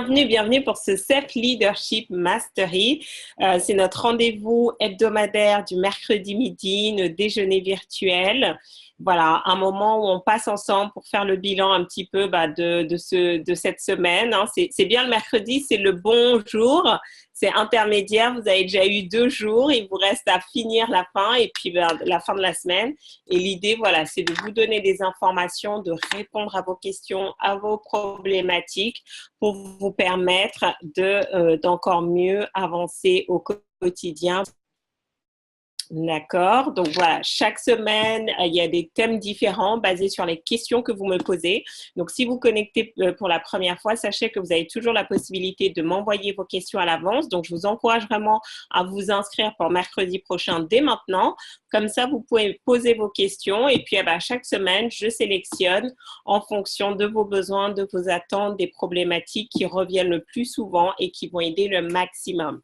Bienvenue pour ce Self-Leadership Mastery. C'est notre rendez-vous hebdomadaire du mercredi midi, notre déjeuner virtuel. Voilà, un moment où on passe ensemble pour faire le bilan un petit peu de cette semaine. C'est bien le mercredi, c'est le bon jour. C'est intermédiaire, vous avez déjà eu 2 jours, il vous reste à finir la fin et puis la fin de la semaine. Et l'idée, voilà, c'est de vous donner des informations, de répondre à vos questions, à vos problématiques pour vous permettre d'encore mieux avancer au quotidien. D'accord. Donc voilà, chaque semaine, il y a des thèmes différents basés sur les questions que vous me posez. Donc si vous connectez pour la première fois, sachez que vous avez toujours la possibilité de m'envoyer vos questions à l'avance. Donc je vous encourage vraiment à vous inscrire pour mercredi prochain dès maintenant. Comme ça, vous pouvez poser vos questions et puis chaque semaine, je sélectionne en fonction de vos besoins, de vos attentes, des problématiques qui reviennent le plus souvent et qui vont aider le maximum.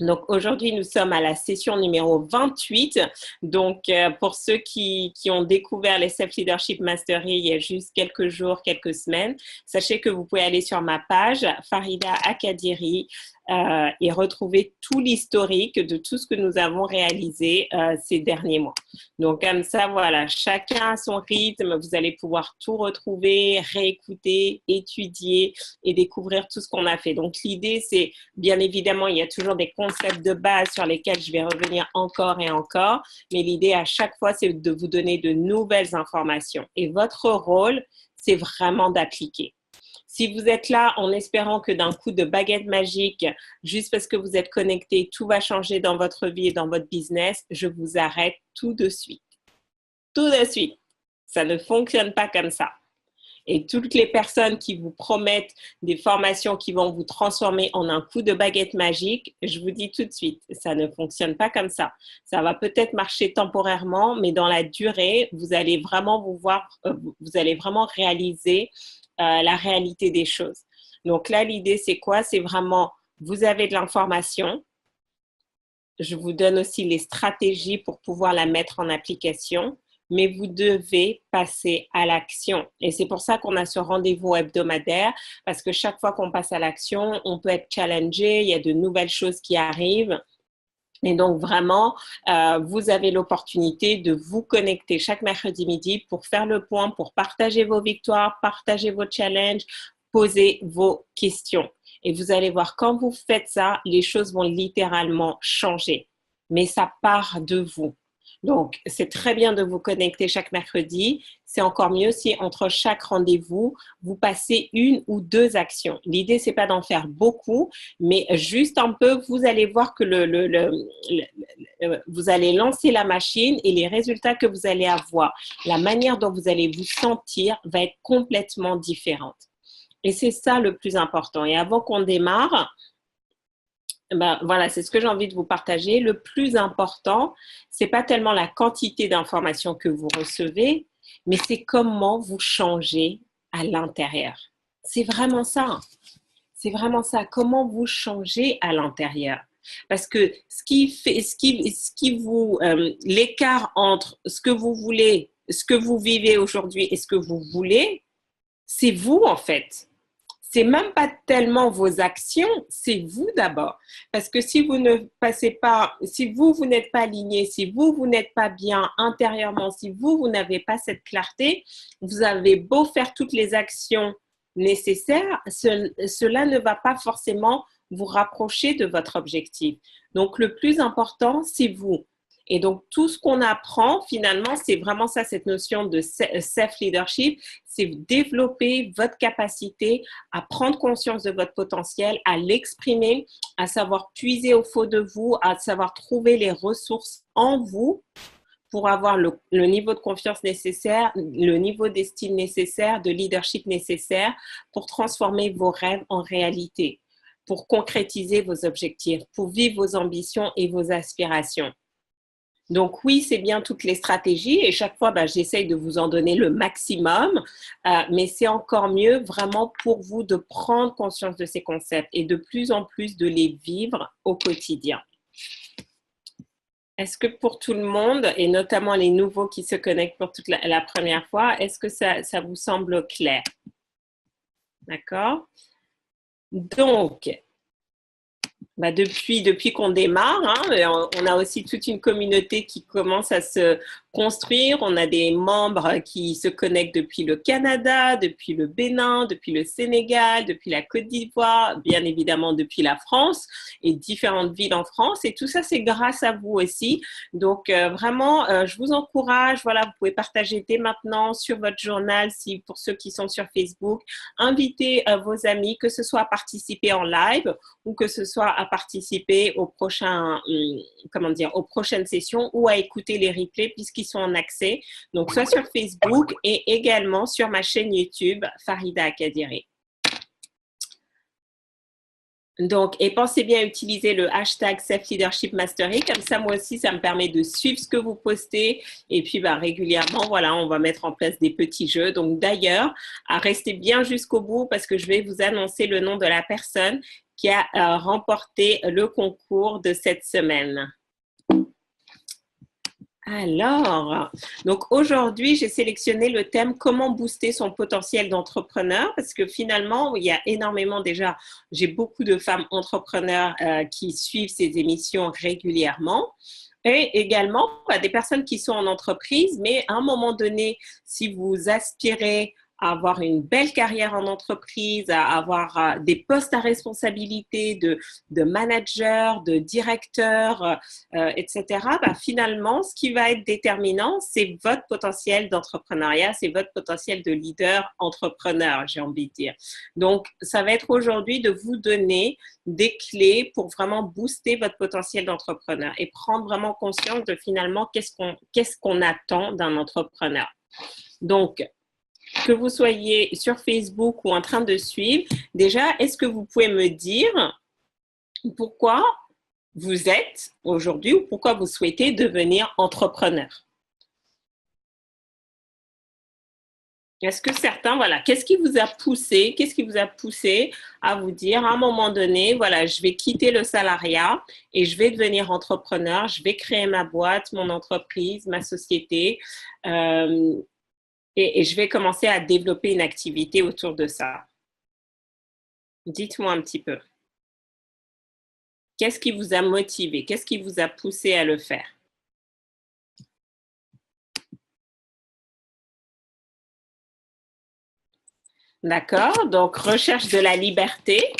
Donc, aujourd'hui, nous sommes à la session numéro 28. Donc, pour ceux qui ont découvert les Self-Leadership Mastery il y a juste quelques jours, quelques semaines, sachez que vous pouvez aller sur ma page, Farida Akadiri, et retrouver tout l'historique de tout ce que nous avons réalisé ces derniers mois. Donc, comme ça, voilà, chacun à son rythme, vous allez pouvoir tout retrouver, réécouter, étudier et découvrir tout ce qu'on a fait. Donc, l'idée, c'est, bien évidemment, il y a toujours des concepts de base sur lesquels je vais revenir encore et encore, mais l'idée à chaque fois, c'est de vous donner de nouvelles informations. Et votre rôle, c'est vraiment d'appliquer. Si vous êtes là en espérant que d'un coup de baguette magique, juste parce que vous êtes connecté, tout va changer dans votre vie et dans votre business, je vous arrête tout de suite. Tout de suite. Ça ne fonctionne pas comme ça. Et toutes les personnes qui vous promettent des formations qui vont vous transformer en un coup de baguette magique, je vous dis tout de suite, ça ne fonctionne pas comme ça. Ça va peut-être marcher temporairement, mais dans la durée, vous allez vraiment vous allez vraiment réaliser la réalité des choses. Donc là, l'idée, c'est quoi? C'est vraiment, vous avez de l'information. Je vous donne aussi les stratégies pour pouvoir la mettre en application, mais vous devez passer à l'action. Et c'est pour ça qu'on a ce rendez-vous hebdomadaire, parce que chaque fois qu'on passe à l'action, on peut être challengé, il y a de nouvelles choses qui arrivent. Et donc, vraiment, vous avez l'opportunité de vous connecter chaque mercredi midi pour faire le point, pour partager vos victoires, partager vos challenges, poser vos questions. Et vous allez voir, quand vous faites ça, les choses vont littéralement changer. Mais ça part de vous. Donc, c'est très bien de vous connecter chaque mercredi. C'est encore mieux si entre chaque rendez-vous, vous passez 1 ou 2 actions. L'idée, c'est pas d'en faire beaucoup, mais juste un peu, vous allez voir que vous allez lancer la machine et les résultats que vous allez avoir, la manière dont vous allez vous sentir va être complètement différente. Et c'est ça le plus important. Et avant qu'on démarre, voilà, c'est ce que j'ai envie de vous partager. Le plus important, c'est pas tellement la quantité d'informations que vous recevez, mais c'est comment vous changez à l'intérieur. C'est vraiment ça. C'est vraiment ça. Comment vous changez à l'intérieur. Parce que l'écart entre ce que vous voulez, ce que vous vivez aujourd'hui et ce que vous voulez, c'est vous en fait. C'est même pas tellement vos actions, c'est vous d'abord. Parce que si vous ne passez pas, si vous n'êtes pas aligné, si vous n'êtes pas bien intérieurement, si vous n'avez pas cette clarté, vous avez beau faire toutes les actions nécessaires, cela ne va pas forcément vous rapprocher de votre objectif. Donc, le plus important, c'est vous. Et donc, tout ce qu'on apprend, finalement, c'est vraiment ça, cette notion de self-leadership, c'est développer votre capacité à prendre conscience de votre potentiel, à l'exprimer, à savoir puiser au fond de vous, à savoir trouver les ressources en vous pour avoir le niveau de confiance nécessaire, le niveau d'estime nécessaire, de leadership nécessaire pour transformer vos rêves en réalité, pour concrétiser vos objectifs, pour vivre vos ambitions et vos aspirations. Donc oui, c'est bien toutes les stratégies et chaque fois, j'essaye de vous en donner le maximum, mais c'est encore mieux vraiment pour vous de prendre conscience de ces concepts et de plus en plus de les vivre au quotidien. Est-ce que pour tout le monde, et notamment les nouveaux qui se connectent pour toute la première fois, est-ce que ça vous semble clair? D'accord? Donc, depuis qu'on démarre, hein, on a aussi toute une communauté qui commence à se construire. On a des membres qui se connectent depuis le Canada, depuis le Bénin, depuis le Sénégal, depuis la Côte d'Ivoire, bien évidemment depuis la France et différentes villes en France. Et tout ça, c'est grâce à vous aussi. Donc, vraiment, je vous encourage. Voilà, vous pouvez partager dès maintenant sur votre journal, si pour ceux qui sont sur Facebook, invitez vos amis, que ce soit à participer en live ou que ce soit à participer aux prochaines sessions ou à écouter les replays puisqu'ils sont en accès. Donc, soit sur Facebook et également sur ma chaîne YouTube, Farida Akadiri. Donc, et pensez bien à utiliser le hashtag Self Leadership Mastery. Comme ça, moi aussi, ça me permet de suivre ce que vous postez. Et puis, régulièrement, voilà, on va mettre en place des petits jeux. Donc, d'ailleurs, à rester bien jusqu'au bout parce que je vais vous annoncer le nom de la personne qui a remporté le concours de cette semaine. Alors, donc aujourd'hui, j'ai sélectionné le thème « Comment booster son potentiel d'entrepreneur » parce que finalement, il y a énormément déjà, j'ai beaucoup de femmes entrepreneurs qui suivent ces émissions régulièrement. Et également, des personnes qui sont en entreprise, mais à un moment donné, si vous aspirez à avoir une belle carrière en entreprise, à avoir des postes à responsabilité de manager, de directeur, etc., finalement, ce qui va être déterminant, c'est votre potentiel d'entrepreneuriat, c'est votre potentiel de leader entrepreneur, j'ai envie de dire. Donc, ça va être aujourd'hui de vous donner des clés pour vraiment booster votre potentiel d'entrepreneur et prendre vraiment conscience de finalement qu'est-ce qu'on attend d'un entrepreneur. Donc, que vous soyez sur Facebook ou en train de suivre, déjà, est-ce que vous pouvez me dire pourquoi vous êtes aujourd'hui ou pourquoi vous souhaitez devenir entrepreneur? Est-ce que certains, voilà, qu'est-ce qui vous a poussé à vous dire à un moment donné, voilà, je vais quitter le salariat et je vais devenir entrepreneur, je vais créer ma boîte, mon entreprise, ma société, et je vais commencer à développer une activité autour de ça. Dites-moi un petit peu. Qu'est-ce qui vous a motivé? Qu'est-ce qui vous a poussé à le faire? D'accord, donc recherche de la liberté.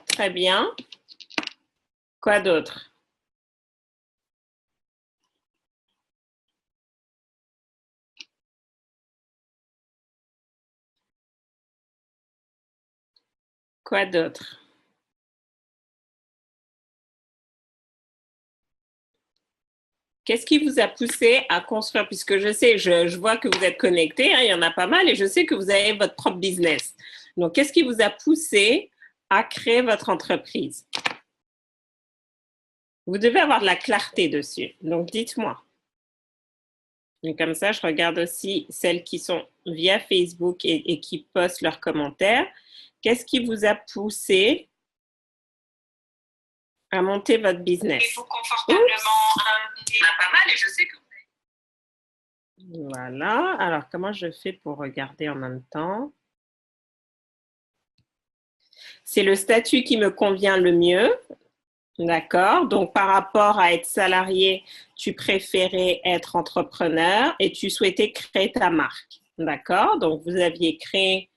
Très bien. Quoi d'autre? Quoi d'autre? Qu'est-ce qui vous a poussé à construire? Puisque je sais, je vois que vous êtes connectés, il y en a pas mal, et je sais que vous avez votre propre business. Donc, qu'est-ce qui vous a poussé à créer votre entreprise? Vous devez avoir de la clarté dessus. Donc, dites-moi. Et comme ça, je regarde aussi celles qui sont via Facebook et qui postent leurs commentaires. Qu'est-ce qui vous a poussé à monter votre business? Il faut confortablement. Il y en a pas mal et je sais que vous... Voilà. Alors, comment je fais pour regarder en même temps? C'est le statut qui me convient le mieux. D'accord. Donc, par rapport à être salarié, tu préférais être entrepreneur et tu souhaitais créer ta marque. D'accord. Donc, vous aviez créé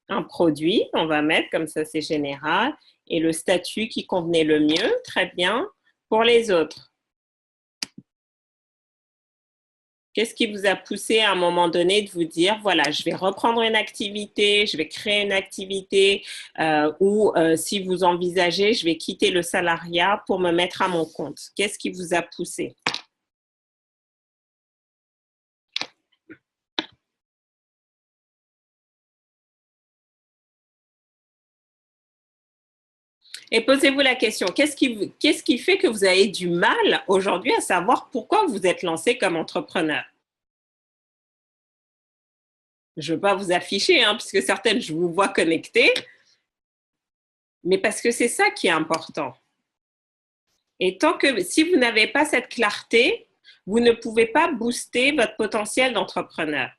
un produit, on va mettre comme ça, c'est général, et le statut qui convenait le mieux. Très bien. Pour les autres, qu'est-ce qui vous a poussé à un moment donné de vous dire, voilà, je vais reprendre une activité, je vais créer une activité, ou si vous envisagez, je vais quitter le salariat pour me mettre à mon compte. Qu'est-ce qui vous a poussé? Et posez-vous la question, qu'est-ce qui fait que vous avez du mal aujourd'hui à savoir pourquoi vous êtes lancé comme entrepreneur? Je ne veux pas vous afficher, puisque certaines, je vous vois connectées, mais parce que c'est ça qui est important. Et tant que, si vous n'avez pas cette clarté, vous ne pouvez pas booster votre potentiel d'entrepreneur.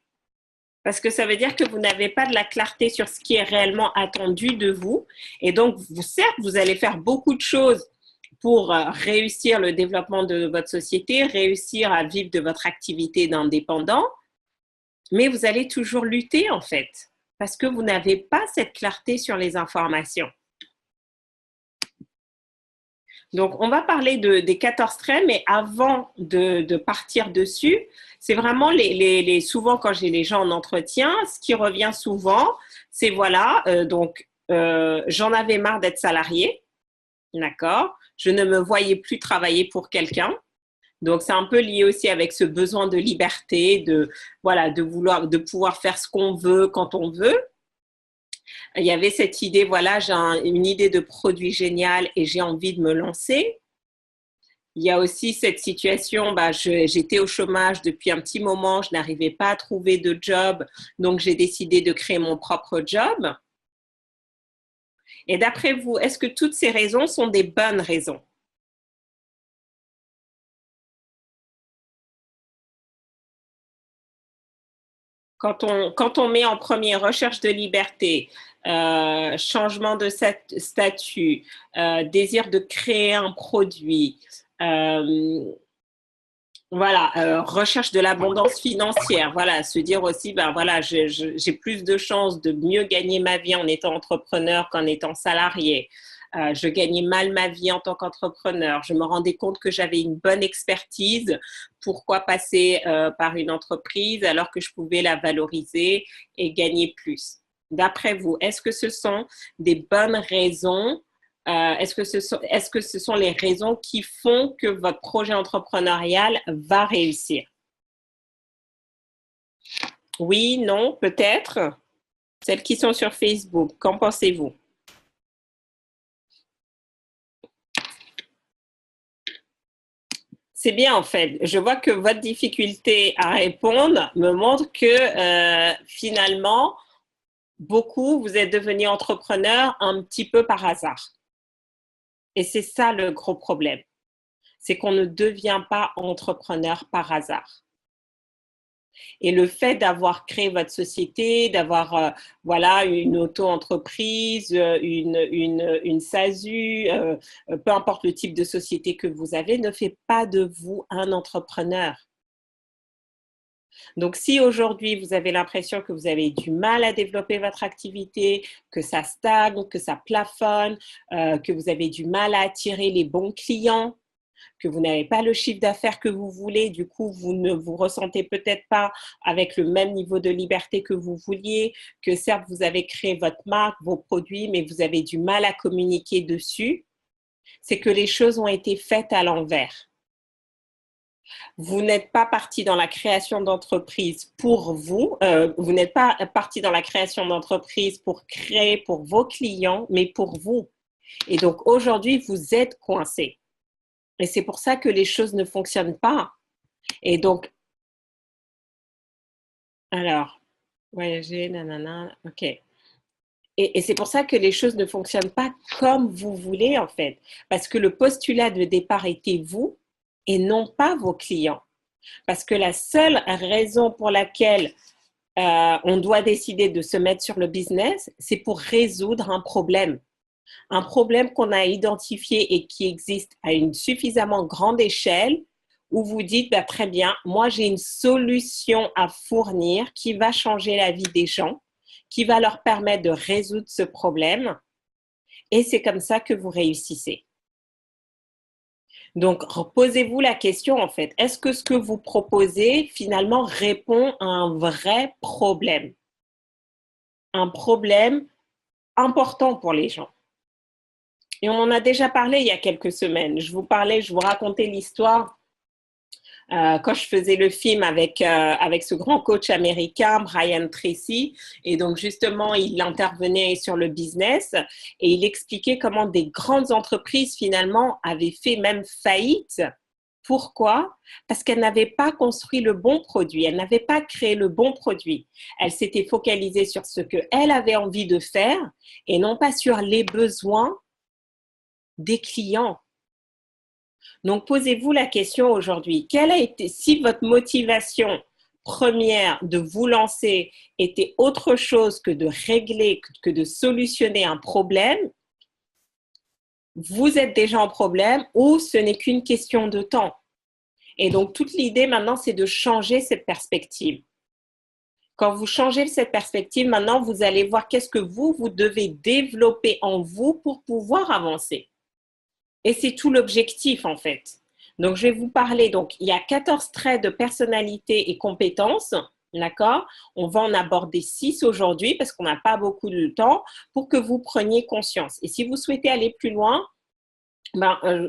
Parce que ça veut dire que vous n'avez pas de la clarté sur ce qui est réellement attendu de vous. Et donc, certes, vous allez faire beaucoup de choses pour réussir le développement de votre société, réussir à vivre de votre activité d'indépendant, mais vous allez toujours lutter en fait, parce que vous n'avez pas cette clarté sur les informations. Donc, on va parler des 14 traits, mais avant de partir dessus, c'est vraiment souvent quand j'ai les gens en entretien, ce qui revient souvent, c'est voilà, j'en avais marre d'être salarié, d'accord? Je ne me voyais plus travailler pour quelqu'un. Donc, c'est un peu lié aussi avec ce besoin de liberté, de pouvoir faire ce qu'on veut quand on veut. Il y avait cette idée, voilà, j'ai une idée de produit génial et j'ai envie de me lancer. Il y a aussi cette situation, j'étais au chômage depuis un petit moment, je n'arrivais pas à trouver de job, donc j'ai décidé de créer mon propre job. Et d'après vous, est-ce que toutes ces raisons sont des bonnes raisons? Quand on met en premier recherche de liberté, changement de statut, désir de créer un produit, recherche de l'abondance financière, voilà, se dire aussi, j'ai plus de chances de mieux gagner ma vie en étant entrepreneur qu'en étant salarié. Je gagnais mal ma vie en tant qu'entrepreneur. Je me rendais compte que j'avais une bonne expertise. Pourquoi passer par une entreprise alors que je pouvais la valoriser et gagner plus? D'après vous, est-ce que ce sont des bonnes raisons? Est-ce que ce sont les raisons qui font que votre projet entrepreneurial va réussir? Oui, non, peut-être. Celles qui sont sur Facebook, qu'en pensez-vous? C'est bien en fait. Je vois que votre difficulté à répondre me montre que finalement, beaucoup, vous êtes devenus entrepreneurs un petit peu par hasard. Et c'est ça le gros problème. C'est qu'on ne devient pas entrepreneur par hasard. Et le fait d'avoir créé votre société, d'avoir une auto-entreprise, une SASU, peu importe le type de société que vous avez, ne fait pas de vous un entrepreneur. Donc, si aujourd'hui vous avez l'impression que vous avez du mal à développer votre activité, que ça stagne, que ça plafonne, que vous avez du mal à attirer les bons clients, que vous n'avez pas le chiffre d'affaires que vous voulez, du coup, vous ne vous ressentez peut-être pas avec le même niveau de liberté que vous vouliez, que certes, vous avez créé votre marque, vos produits, mais vous avez du mal à communiquer dessus, c'est que les choses ont été faites à l'envers. Vous n'êtes pas parti dans la création d'entreprise pour vous, vous n'êtes pas parti dans la création d'entreprise pour créer pour vos clients, mais pour vous. Et donc, aujourd'hui, vous êtes coincé. Et c'est pour ça que les choses ne fonctionnent pas. Et donc, alors, voyager, nanana, ok. Et c'est pour ça que les choses ne fonctionnent pas comme vous voulez, en fait. Parce que le postulat de départ était vous et non pas vos clients. Parce que la seule raison pour laquelle on doit décider de se mettre sur le business, c'est pour résoudre un problème. Un problème qu'on a identifié et qui existe à une suffisamment grande échelle où vous dites, très bien, moi j'ai une solution à fournir qui va changer la vie des gens, qui va leur permettre de résoudre ce problème et c'est comme ça que vous réussissez. Donc, posez-vous la question en fait, est-ce que ce que vous proposez finalement répond à un vrai problème? Un problème important pour les gens. Et on en a déjà parlé il y a quelques semaines. Je vous racontais l'histoire quand je faisais le film avec ce grand coach américain, Brian Tracy. Et donc, justement, il intervenait sur le business et il expliquait comment des grandes entreprises, finalement, avaient fait même faillite. Pourquoi? Parce qu'elles n'avaient pas construit le bon produit, elles n'avaient pas créé le bon produit. Elles s'étaient focalisées sur ce qu'elles avaient envie de faire et non pas sur les besoins des clients. Donc, posez-vous la question aujourd'hui. Quelle a été, si votre motivation première de vous lancer était autre chose que de régler, que de solutionner un problème, vous êtes déjà en problème ou ce n'est qu'une question de temps. Et donc, toute l'idée maintenant, c'est de changer cette perspective. Quand vous changez cette perspective, maintenant, vous allez voir qu'est-ce que vous devez développer en vous pour pouvoir avancer. Et c'est tout l'objectif, en fait. Donc, je vais vous parler. Donc, il y a 14 traits de personnalité et compétences. D'accord? On va en aborder 6 aujourd'hui parce qu'on n'a pas beaucoup de temps pour que vous preniez conscience. Et si vous souhaitez aller plus loin,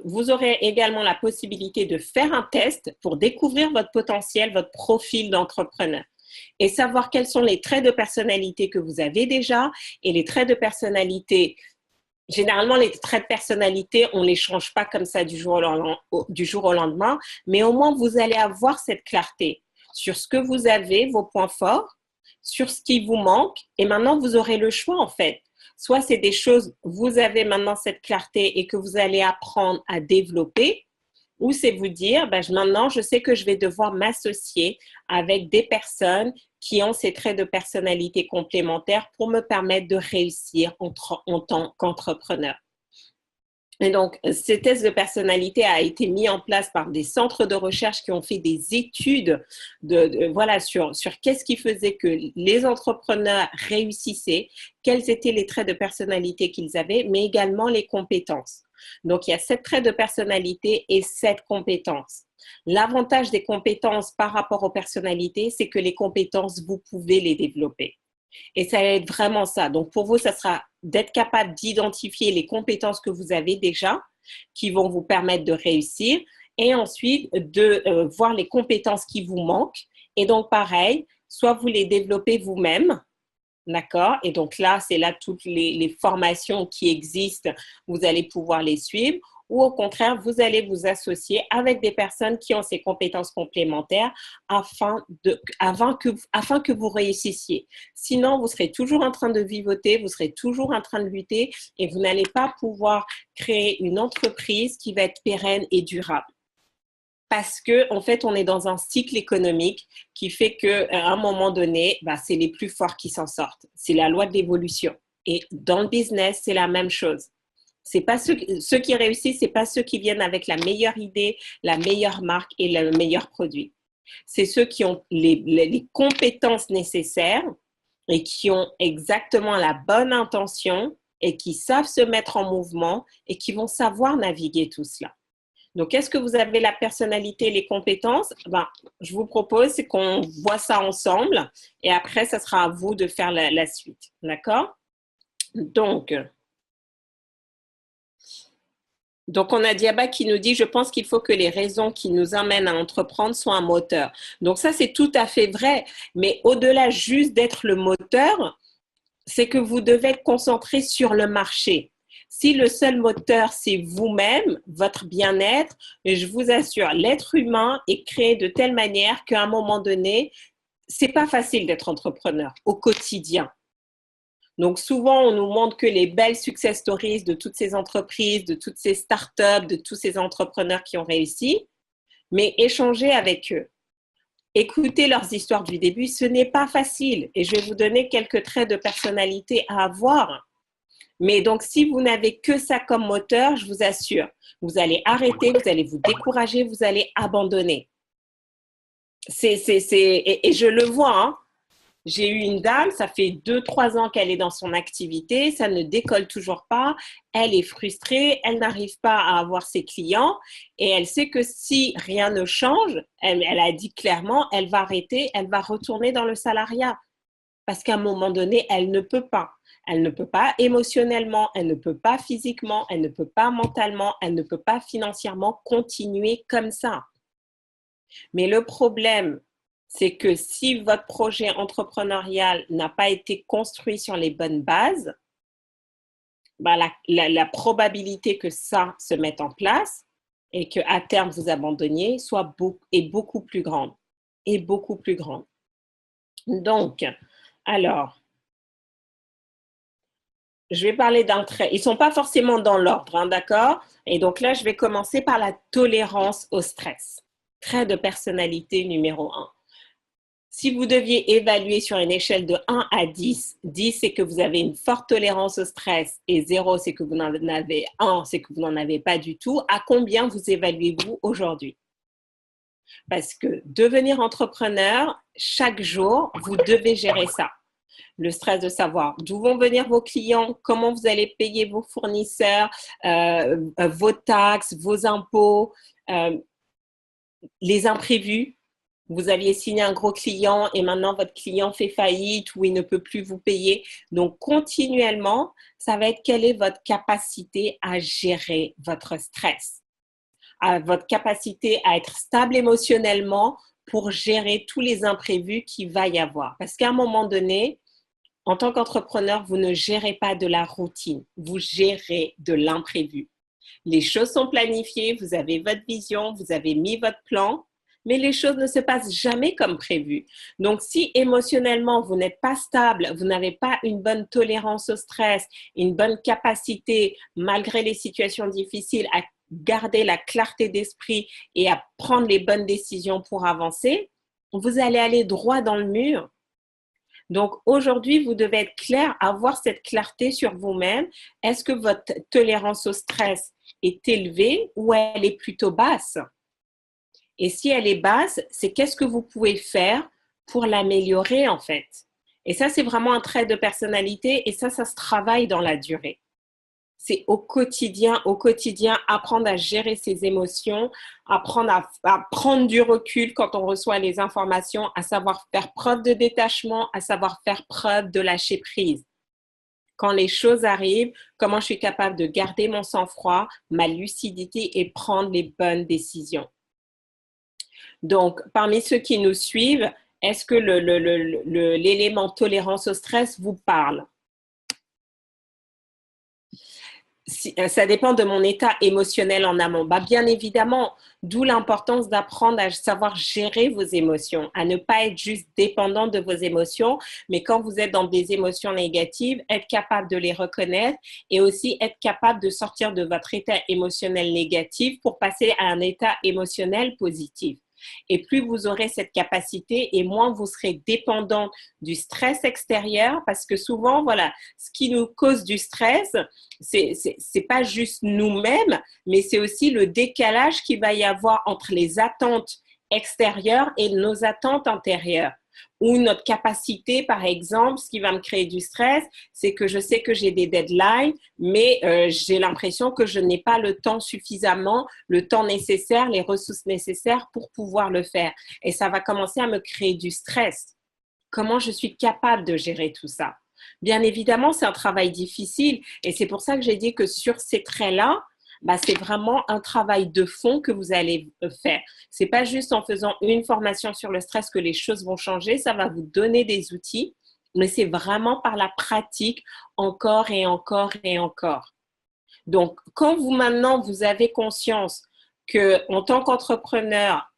vous aurez également la possibilité de faire un test pour découvrir votre potentiel, votre profil d'entrepreneur et savoir quels sont les traits de personnalité que vous avez déjà et les traits de personnalité. Généralement, les traits de personnalité, on ne les change pas comme ça du jour au lendemain, mais au moins, vous allez avoir cette clarté sur ce que vous avez, vos points forts, sur ce qui vous manque et maintenant, vous aurez le choix en fait. Soit c'est des choses, vous avez maintenant cette clarté et que vous allez apprendre à développer, ou c'est vous dire, maintenant, je sais que je vais devoir m'associer avec des personnes qui ont ces traits de personnalité complémentaires pour me permettre de réussir en tant qu'entrepreneur. Et donc, ce test de personnalité a été mis en place par des centres de recherche qui ont fait des études sur qu'est-ce qui faisait que les entrepreneurs réussissaient, quels étaient les traits de personnalité qu'ils avaient, mais également les compétences. Donc, il y a 7 traits de personnalité et 7 compétences. L'avantage des compétences par rapport aux personnalités, c'est que les compétences, vous pouvez les développer. Et ça va être vraiment ça. Donc, pour vous, ça sera d'être capable d'identifier les compétences que vous avez déjà, qui vont vous permettre de réussir, et ensuite de voir les compétences qui vous manquent. Et donc, pareil, soit vous les développez vous-même, d'accord? Et donc là, c'est là toutes les formations qui existent, vous allez pouvoir les suivre. Ou au contraire, vous allez vous associer avec des personnes qui ont ces compétences complémentaires afin que vous réussissiez. Sinon, vous serez toujours en train de vivoter, vous serez toujours en train de lutter et vous n'allez pas pouvoir créer une entreprise qui va être pérenne et durable. Parce que en fait, on est dans un cycle économique qui fait qu'à un moment donné, c'est les plus forts qui s'en sortent. C'est la loi de l'évolution. Et dans le business, c'est la même chose. C'est pas ceux qui réussissent, c'est pas ceux qui viennent avec la meilleure idée, la meilleure marque et le meilleur produit. C'est ceux qui ont les compétences nécessaires et qui ont exactement la bonne intention et qui savent se mettre en mouvement et qui vont savoir naviguer tout cela. Donc, est-ce que vous avez la personnalité, les compétences? Je vous propose qu'on voit ça ensemble et après, ça sera à vous de faire la suite. D'accord? Donc, on a Diaba qui nous dit, je pense qu'il faut que les raisons qui nous amènent à entreprendre soient un moteur. Donc, ça, c'est tout à fait vrai. Mais au-delà juste d'être le moteur, c'est que vous devez être concentré sur le marché. Si le seul moteur, c'est vous-même, votre bien-être, je vous assure, l'être humain est créé de telle manière qu'à un moment donné, c'est pas facile d'être entrepreneur au quotidien. Donc, souvent, on nous montre que les belles success stories de toutes ces entreprises, de toutes ces startups, de tous ces entrepreneurs qui ont réussi, mais échanger avec eux. Écoutez leurs histoires du début, ce n'est pas facile. Et je vais vous donner quelques traits de personnalité à avoir. Mais donc, si vous n'avez que ça comme moteur, je vous assure, vous allez arrêter, vous allez vous décourager, vous allez abandonner. Et je le vois, hein. J'ai eu une dame, ça fait 2-3 ans qu'elle est dans son activité, ça ne décolle toujours pas, elle est frustrée, elle n'arrive pas à avoir ses clients et elle sait que si rien ne change, elle a dit clairement, elle va arrêter, elle va retourner dans le salariat parce qu'à un moment donné, elle ne peut pas. Elle ne peut pas émotionnellement, elle ne peut pas physiquement, elle ne peut pas mentalement, elle ne peut pas financièrement continuer comme ça. Mais le problème, c'est que si votre projet entrepreneurial n'a pas été construit sur les bonnes bases, la probabilité que ça se mette en place et qu'à terme vous abandonniez est beaucoup plus grande. Et beaucoup plus grande. Donc, alors, je vais parler d'un trait. Ils ne sont pas forcément dans l'ordre, hein, d'accord? Et donc là, je vais commencer par la tolérance au stress. Trait de personnalité numéro 1. Si vous deviez évaluer sur une échelle de 1 à 10, 10 c'est que vous avez une forte tolérance au stress et 0 c'est que vous n'en avez 1, c'est que vous n'en avez pas du tout, à combien vous évaluez-vous aujourd'hui? Parce que devenir entrepreneur, chaque jour, vous devez gérer ça. Le stress de savoir d'où vont venir vos clients, comment vous allez payer vos fournisseurs, vos taxes, vos impôts, les imprévus. Vous aviez signé un gros client et maintenant votre client fait faillite ou il ne peut plus vous payer. Donc, continuellement, ça va être quelle est votre capacité à gérer votre stress, à votre capacité à être stable émotionnellement pour gérer tous les imprévus qu'il va y avoir. Parce qu'à un moment donné, en tant qu'entrepreneur, vous ne gérez pas de la routine, vous gérez de l'imprévu. Les choses sont planifiées, vous avez votre vision, vous avez mis votre plan, mais les choses ne se passent jamais comme prévu. Donc, si émotionnellement, vous n'êtes pas stable, vous n'avez pas une bonne tolérance au stress, une bonne capacité, malgré les situations difficiles, à garder la clarté d'esprit et à prendre les bonnes décisions pour avancer, vous allez aller droit dans le mur. Donc, aujourd'hui, vous devez être clair, avoir cette clarté sur vous-même. Est-ce que votre tolérance au stress est élevée ou elle est plutôt basse? Et si elle est basse, c'est qu'est-ce que vous pouvez faire pour l'améliorer en fait? Et ça, c'est vraiment un trait de personnalité et ça se travaille dans la durée. C'est au quotidien, apprendre à gérer ses émotions, apprendre à prendre du recul quand on reçoit les informations, à savoir faire preuve de détachement, à savoir faire preuve de lâcher prise. Quand les choses arrivent, comment je suis capable de garder mon sang-froid, ma lucidité et prendre les bonnes décisions. Donc, parmi ceux qui nous suivent, est-ce que l'élément tolérance au stress vous parle? Ça dépend de mon état émotionnel en amont. Bien évidemment, d'où l'importance d'apprendre à savoir gérer vos émotions, à ne pas être juste dépendant de vos émotions, mais quand vous êtes dans des émotions négatives, être capable de les reconnaître et aussi être capable de sortir de votre état émotionnel négatif pour passer à un état émotionnel positif. Et plus vous aurez cette capacité et moins vous serez dépendant du stress extérieur parce que souvent, voilà, ce qui nous cause du stress, c'est pas juste nous-mêmes, mais c'est aussi le décalage qu'il va y avoir entre les attentes extérieures et nos attentes intérieures. Ou notre capacité, par exemple, ce qui va me créer du stress, c'est que je sais que j'ai des deadlines, mais j'ai l'impression que je n'ai pas le temps suffisamment, le temps nécessaire, les ressources nécessaires pour pouvoir le faire. Et ça va commencer à me créer du stress. Comment je suis capable de gérer tout ça? Bien évidemment, c'est un travail difficile et c'est pour ça que j'ai dit que sur ces traits-là, c'est vraiment un travail de fond que vous allez faire. C'est pas juste en faisant une formation sur le stress que les choses vont changer, ça va vous donner des outils, mais c'est vraiment par la pratique encore et encore et encore. Donc, quand maintenant vous avez conscience que en tant qu'entrepreneur,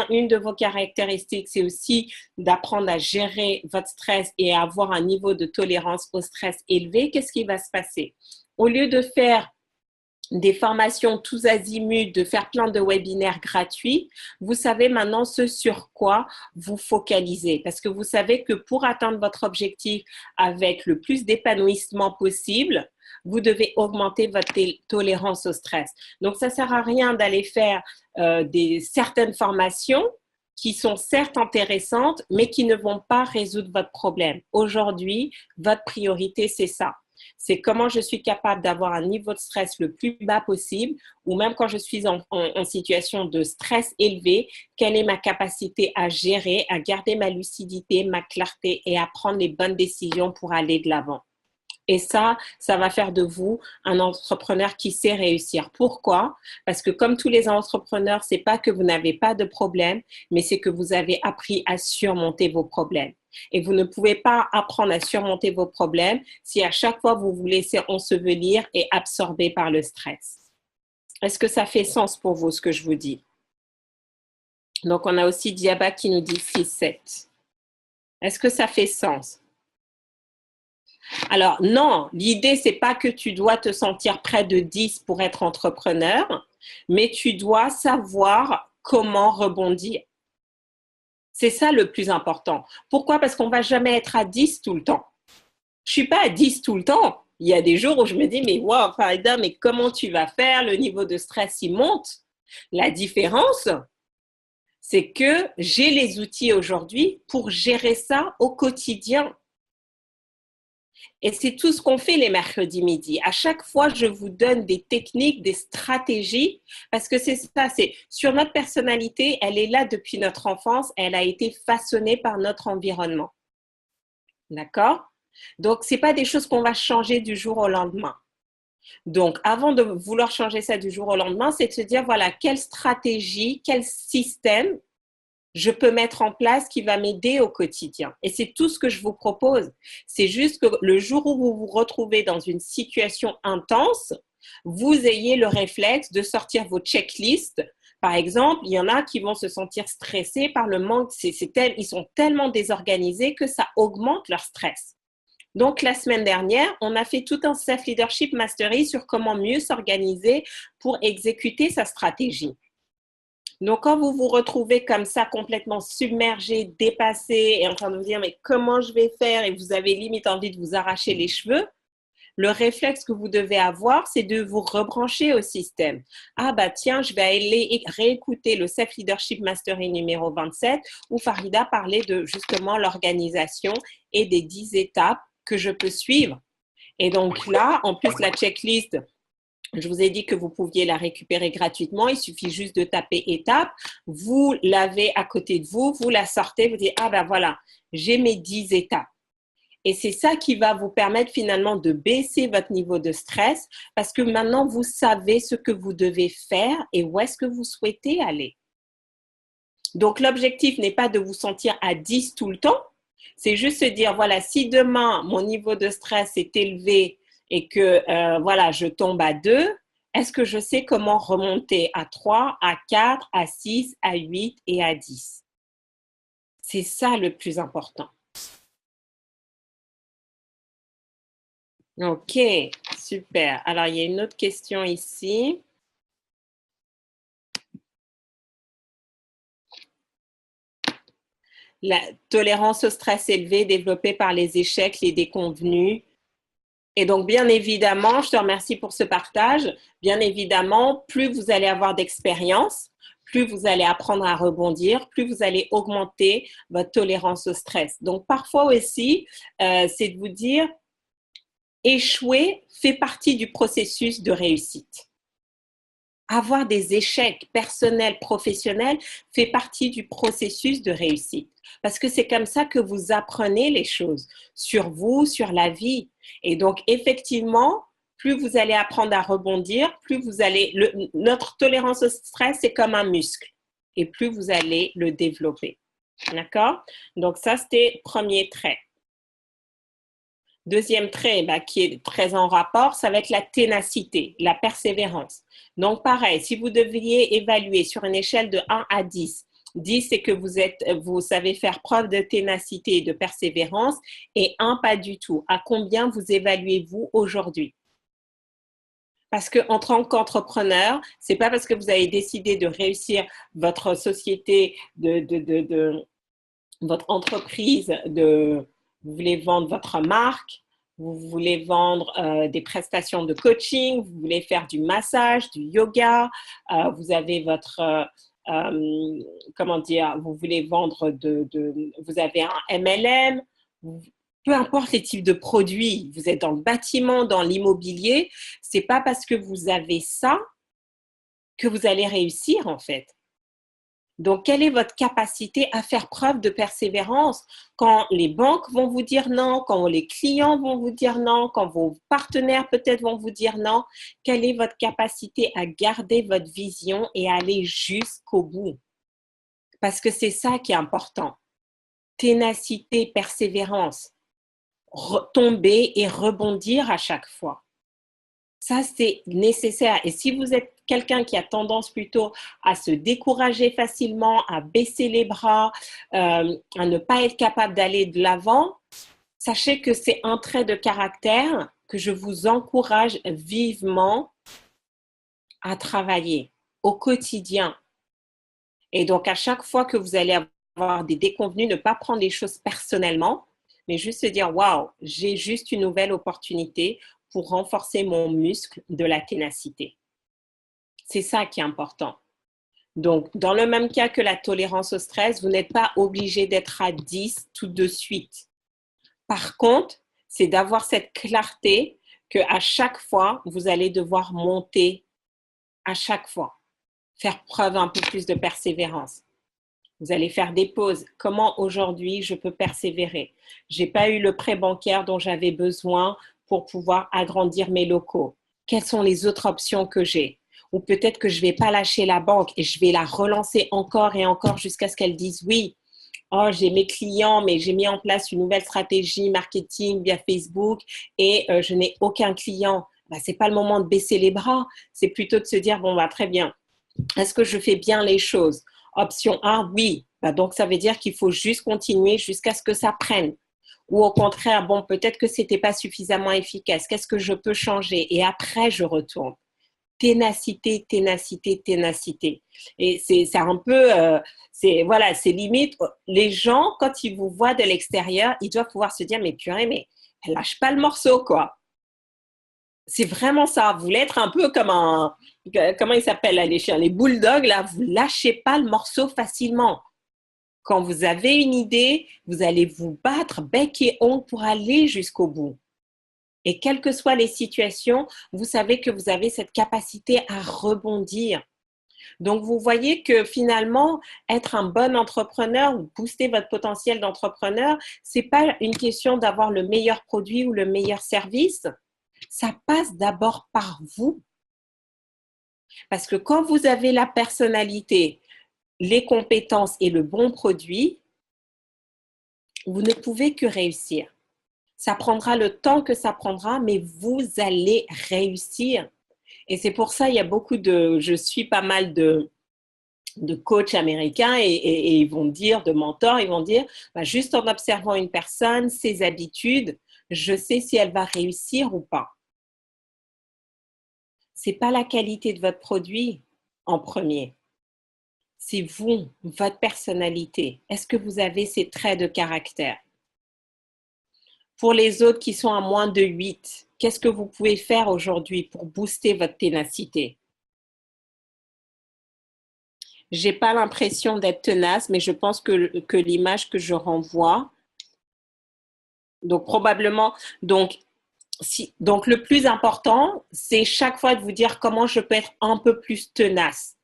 une de vos caractéristiques, c'est aussi d'apprendre à gérer votre stress et à avoir un niveau de tolérance au stress élevé, qu'est-ce qui va se passer? Au lieu de faire des formations tous azimuts, de faire plein de webinaires gratuits, vous savez maintenant ce sur quoi vous focalisez. Parce que vous savez que pour atteindre votre objectif avec le plus d'épanouissement possible, vous devez augmenter votre tolérance au stress. Donc, ça ne sert à rien d'aller faire certaines formations qui sont certes intéressantes, mais qui ne vont pas résoudre votre problème. Aujourd'hui, votre priorité, c'est ça. C'est comment je suis capable d'avoir un niveau de stress le plus bas possible ou même quand je suis en situation de stress élevé, quelle est ma capacité à gérer, à garder ma lucidité, ma clarté et à prendre les bonnes décisions pour aller de l'avant. Et ça va faire de vous un entrepreneur qui sait réussir. Pourquoi? Parce que comme tous les entrepreneurs, c'est pas que vous n'avez pas de problème, mais c'est que vous avez appris à surmonter vos problèmes. Et vous ne pouvez pas apprendre à surmonter vos problèmes si à chaque fois vous vous laissez ensevelir et absorber par le stress. Est-ce que ça fait sens pour vous ce que je vous dis? Donc, on a aussi Diaba qui nous dit 6-7. Est-ce que ça fait sens? Alors, non, l'idée, c'est pas que tu dois te sentir près de 10 pour être entrepreneur, mais tu dois savoir comment rebondir. C'est ça le plus important. Pourquoi? Parce qu'on ne va jamais être à 10 tout le temps. Je ne suis pas à 10 tout le temps. Il y a des jours où je me dis, mais wow, Farida, mais comment tu vas faire? Le niveau de stress, il monte. La différence, c'est que j'ai les outils aujourd'hui pour gérer ça au quotidien. Et c'est tout ce qu'on fait les mercredis midi. À chaque fois, je vous donne des techniques, des stratégies, parce que c'est ça, c'est sur notre personnalité, elle est là depuis notre enfance, elle a été façonnée par notre environnement. D'accord? Donc, ce n'est pas des choses qu'on va changer du jour au lendemain. Donc, avant de vouloir changer ça du jour au lendemain, c'est de se dire, voilà, quelle stratégie, quel système je peux mettre en place qui va m'aider au quotidien. Et c'est tout ce que je vous propose. C'est juste que le jour où vous vous retrouvez dans une situation intense, vous ayez le réflexe de sortir vos checklists. Par exemple, il y en a qui vont se sentir stressés par le manque. Ils sont tellement désorganisés que ça augmente leur stress. Donc, la semaine dernière, on a fait tout un Self-Leadership Mastery sur comment mieux s'organiser pour exécuter sa stratégie. Donc, quand vous vous retrouvez comme ça, complètement submergé, dépassé et en train de vous dire, mais comment je vais faire? Et vous avez limite envie de vous arracher les cheveux, le réflexe que vous devez avoir, c'est de vous rebrancher au système. Ah bah tiens, je vais aller réécouter le Self-Leadership Mastery numéro 27 où Farida parlait de justement l'organisation et des 10 étapes que je peux suivre. Et donc là, en plus, la checklist, je vous ai dit que vous pouviez la récupérer gratuitement. Il suffit juste de taper étape. Vous l'avez à côté de vous, vous la sortez, vous dites, ah ben voilà, j'ai mes 10 étapes. Et c'est ça qui va vous permettre finalement de baisser votre niveau de stress parce que maintenant, vous savez ce que vous devez faire et où est-ce que vous souhaitez aller. Donc, l'objectif n'est pas de vous sentir à 10 tout le temps. C'est juste se dire, voilà, si demain, mon niveau de stress est élevé et que voilà, je tombe à 2, est-ce que je sais comment remonter à 3, à 4, à 6, à 8 et à 10? C'est ça le plus important. Ok, super. Alors, il y a une autre question ici. La tolérance au stress élevé développée par les échecs, les déconvenus. Et donc, bien évidemment, je te remercie pour ce partage. Bien évidemment, plus vous allez avoir d'expérience, plus vous allez apprendre à rebondir, plus vous allez augmenter votre tolérance au stress. Donc, parfois aussi, c'est de vous dire, échouer fait partie du processus de réussite. Avoir des échecs personnels, professionnels fait partie du processus de réussite. Parce que c'est comme ça que vous apprenez les choses sur vous, sur la vie. Et donc, effectivement, plus vous allez apprendre à rebondir, plus vous allez… notre tolérance au stress, c'est comme un muscle. Et plus vous allez le développer. D'accord? Donc, ça, c'était le premier trait. Deuxième trait qui est très en rapport, ça va être la ténacité, la persévérance. Donc, pareil, si vous deviez évaluer sur une échelle de 1 à 10, 10, c'est que vous savez faire preuve de ténacité et de persévérance, et 1, pas du tout. À combien vous évaluez-vous aujourd'hui? Parce qu'en tant qu'entrepreneur, c'est pas parce que vous avez décidé de réussir votre société, votre entreprise, vous voulez vendre votre marque, vous voulez vendre des prestations de coaching, vous voulez faire du massage, du yoga, vous avez votre… comment dire, vous voulez vendre vous avez un MLM, peu importe les types de produits, vous êtes dans le bâtiment, dans l'immobilier, c'est pas parce que vous avez ça que vous allez réussir en fait. Donc, quelle est votre capacité à faire preuve de persévérance quand les banques vont vous dire non, quand les clients vont vous dire non, quand vos partenaires peut-être vont vous dire non? Quelle est votre capacité à garder votre vision et à aller jusqu'au bout? Parce que c'est ça qui est important. Ténacité, persévérance, tomber et rebondir à chaque fois. Ça, c'est nécessaire. Et si vous êtes quelqu'un qui a tendance plutôt à se décourager facilement, à baisser les bras, à ne pas être capable d'aller de l'avant, sachez que c'est un trait de caractère que je vous encourage vivement à travailler au quotidien. Et donc, à chaque fois que vous allez avoir des déconvenus, ne pas prendre les choses personnellement, mais juste se dire, waouh, j'ai juste une nouvelle opportunité pour renforcer mon muscle de la ténacité. C'est ça qui est important. Donc, dans le même cas que la tolérance au stress, vous n'êtes pas obligé d'être à 10 tout de suite. Par contre, c'est d'avoir cette clarté qu'à chaque fois, vous allez devoir monter à chaque fois, faire preuve un peu plus de persévérance. Vous allez faire des pauses. Comment aujourd'hui je peux persévérer? J'ai pas eu le prêt bancaire dont j'avais besoin pour pouvoir agrandir mes locaux. Quelles sont les autres options que j'ai? Ou peut-être que je vais pas lâcher la banque et je vais la relancer encore et encore jusqu'à ce qu'elle dise oui. Oh, j'ai mes clients, mais j'ai mis en place une nouvelle stratégie marketing via Facebook et je n'ai aucun client. Ben, c'est pas le moment de baisser les bras. C'est plutôt de se dire bon bah très bien. Est-ce que je fais bien les choses? Option A, oui. Ben, donc ça veut dire qu'il faut juste continuer jusqu'à ce que ça prenne. Ou au contraire, bon, peut-être que c'était pas suffisamment efficace. Qu'est-ce que je peux changer? Et après, je retourne. Ténacité, ténacité, ténacité. Et c'est un peu, voilà, c'est limite. Les gens, quand ils vous voient de l'extérieur, ils doivent pouvoir se dire, mais purée, mais elle lâche pas le morceau, quoi. C'est vraiment ça. Vous voulez être un peu comme comment ils s'appellent les chiens, les bulldogs, là, vous lâchez pas le morceau facilement. Quand vous avez une idée, vous allez vous battre bec et ongles pour aller jusqu'au bout. Et quelles que soient les situations, vous savez que vous avez cette capacité à rebondir. Donc, vous voyez que finalement, être un bon entrepreneur ou booster votre potentiel d'entrepreneur, c'est pas une question d'avoir le meilleur produit ou le meilleur service. Ça passe d'abord par vous. Parce que quand vous avez la personnalité, les compétences et le bon produit, vous ne pouvez que réussir. Ça prendra le temps que ça prendra, mais vous allez réussir. Et c'est pour ça, il y a beaucoup je suis pas mal de coachs américains et ils vont dire, de mentors, ils vont dire, bah, juste en observant une personne, ses habitudes, je sais si elle va réussir ou pas. C'est pas la qualité de votre produit en premier. C'est vous, votre personnalité. Est-ce que vous avez ces traits de caractère? Pour les autres qui sont à moins de 8, qu'est-ce que vous pouvez faire aujourd'hui pour booster votre ténacité? J'ai pas l'impression d'être tenace, mais je pense que l'image que je renvoie, donc probablement, donc le plus important, c'est chaque fois de vous dire comment je peux être un peu plus tenace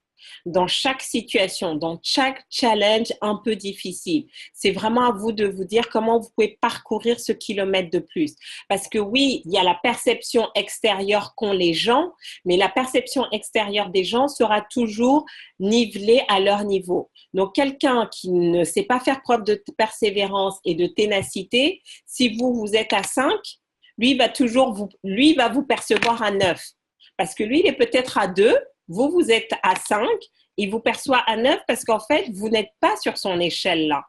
dans chaque situation, dans chaque challenge un peu difficile. C'est vraiment à vous de vous dire comment vous pouvez parcourir ce kilomètre de plus. Parce que oui, il y a la perception extérieure qu'ont les gens, mais la perception extérieure des gens sera toujours nivelée à leur niveau. Donc, quelqu'un qui ne sait pas faire preuve de persévérance et de ténacité, si vous êtes à 5, lui va vous percevoir à 9. Parce que lui, il est peut-être à 2, vous êtes à 5, il vous perçoit à 9 parce qu'en fait, vous n'êtes pas sur son échelle là.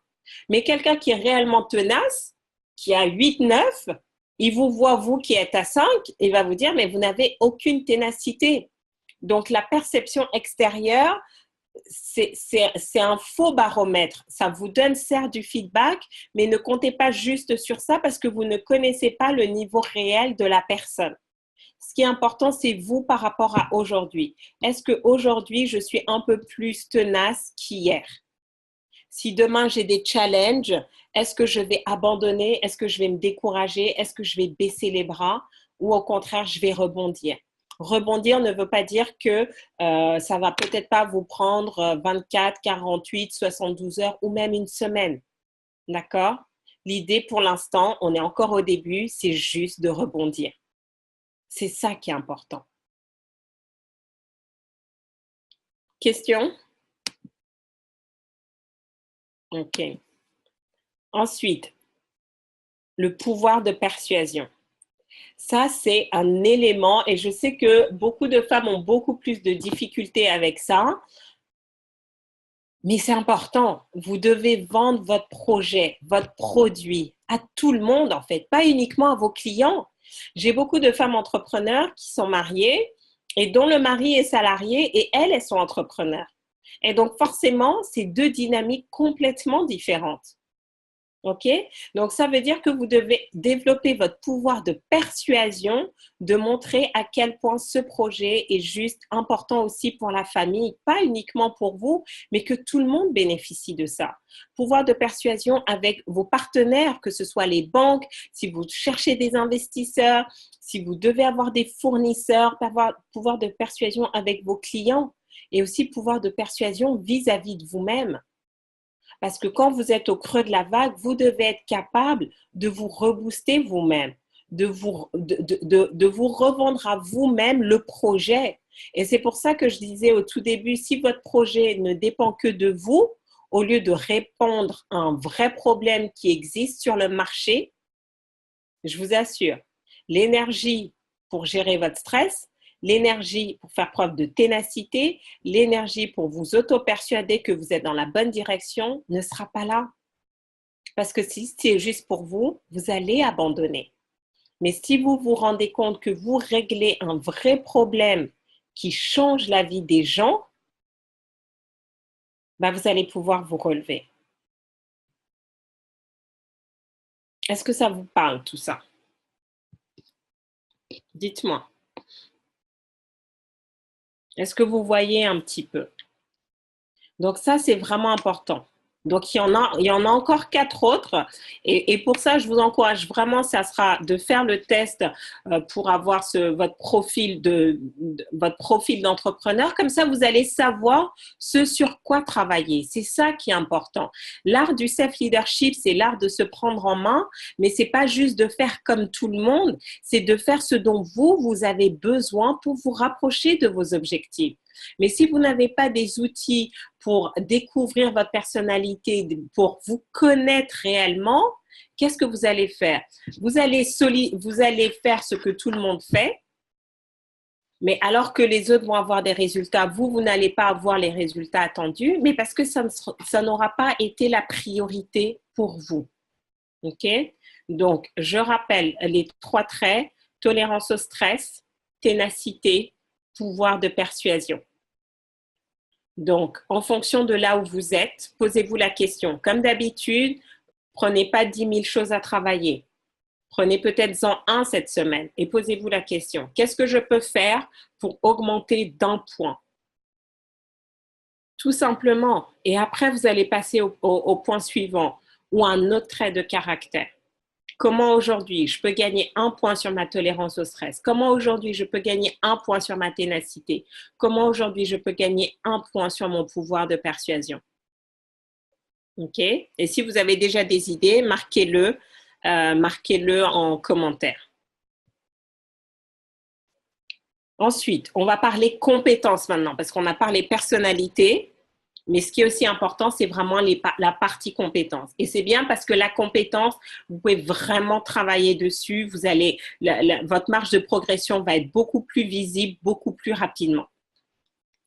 Mais quelqu'un qui est réellement tenace, qui a 8, 9, il vous voit, vous qui êtes à 5, il va vous dire, mais vous n'avez aucune ténacité. Donc, la perception extérieure, c'est un faux baromètre. Ça vous donne certes du feedback, mais ne comptez pas juste sur ça parce que vous ne connaissez pas le niveau réel de la personne. Ce qui est important, c'est vous par rapport à aujourd'hui. Est-ce qu'aujourd'hui, je suis un peu plus tenace qu'hier? Si demain, j'ai des challenges, est-ce que je vais abandonner? Est-ce que je vais me décourager? Est-ce que je vais baisser les bras? Ou au contraire, je vais rebondir? Rebondir ne veut pas dire que ça va peut-être pas vous prendre 24, 48, 72 heures ou même une semaine. D'accord? L'idée pour l'instant, on est encore au début, c'est juste de rebondir. C'est ça qui est important. Question? OK. Ensuite, le pouvoir de persuasion. Ça, c'est un élément et je sais que beaucoup de femmes ont beaucoup plus de difficultés avec ça. Mais c'est important. Vous devez vendre votre projet, votre produit à tout le monde, en fait, pas uniquement à vos clients. J'ai beaucoup de femmes entrepreneurs qui sont mariées et dont le mari est salarié et elles sont entrepreneurs. Et donc, forcément, c'est deux dynamiques complètement différentes. OK? Donc, ça veut dire que vous devez développer votre pouvoir de persuasion, de montrer à quel point ce projet est juste important aussi pour la famille, pas uniquement pour vous, mais que tout le monde bénéficie de ça. Pouvoir de persuasion avec vos partenaires, que ce soit les banques, si vous cherchez des investisseurs, si vous devez avoir des fournisseurs, pouvoir de persuasion avec vos clients et aussi pouvoir de persuasion vis-à-vis de vous-même. Parce que quand vous êtes au creux de la vague, vous devez être capable de vous rebooster vous-même, de vous revendre à vous-même le projet. Et c'est pour ça que je disais au tout début, si votre projet ne dépend que de vous, au lieu de répondre à un vrai problème qui existe sur le marché, je vous assure, l'énergie pour gérer votre stress, l'énergie pour faire preuve de ténacité, l'énergie pour vous auto-persuader que vous êtes dans la bonne direction ne sera pas là. Parce que si c'est juste pour vous, vous allez abandonner. Mais si vous vous rendez compte que vous réglez un vrai problème qui change la vie des gens, bah vous allez pouvoir vous relever. Est-ce que ça vous parle tout ça? Dites-moi. Est-ce que vous voyez un petit peu? Donc ça, c'est vraiment important. Donc, il y en a encore 4 autres. Et pour ça, je vous encourage vraiment, ça sera de faire le test pour avoir votre profil d'entrepreneur. Comme ça, vous allez savoir ce sur quoi travailler. C'est ça qui est important. L'art du self-leadership, c'est l'art de se prendre en main, mais c'est pas juste de faire comme tout le monde, c'est de faire ce dont vous avez besoin pour vous rapprocher de vos objectifs. Mais si vous n'avez pas des outils pour découvrir votre personnalité, pour vous connaître réellement, qu'est-ce que vous allez faire? Vous allez faire ce que tout le monde fait, mais alors que les autres vont avoir des résultats, vous n'allez pas avoir les résultats attendus, mais parce que ça n'aura pas été la priorité pour vous. OK? Donc, je rappelle les 3 traits: tolérance au stress, ténacité, pouvoir de persuasion. Donc, en fonction de là où vous êtes, posez-vous la question. Comme d'habitude, prenez pas 10 000 choses à travailler. Prenez peut-être en un cette semaine et posez-vous la question. Qu'est-ce que je peux faire pour augmenter d'1 point? Tout simplement. Et après, vous allez passer au point suivant ou un autre trait de caractère. Comment aujourd'hui je peux gagner 1 point sur ma tolérance au stress? Comment aujourd'hui je peux gagner 1 point sur ma ténacité? Comment aujourd'hui je peux gagner 1 point sur mon pouvoir de persuasion? OK? Et si vous avez déjà des idées, marquez-le en commentaire. Ensuite, on va parler compétences maintenant parce qu'on a parlé personnalité. Mais ce qui est aussi important, c'est vraiment la partie compétence. Et c'est bien parce que la compétence, vous pouvez vraiment travailler dessus. Votre marge de progression va être beaucoup plus visible, beaucoup plus rapidement.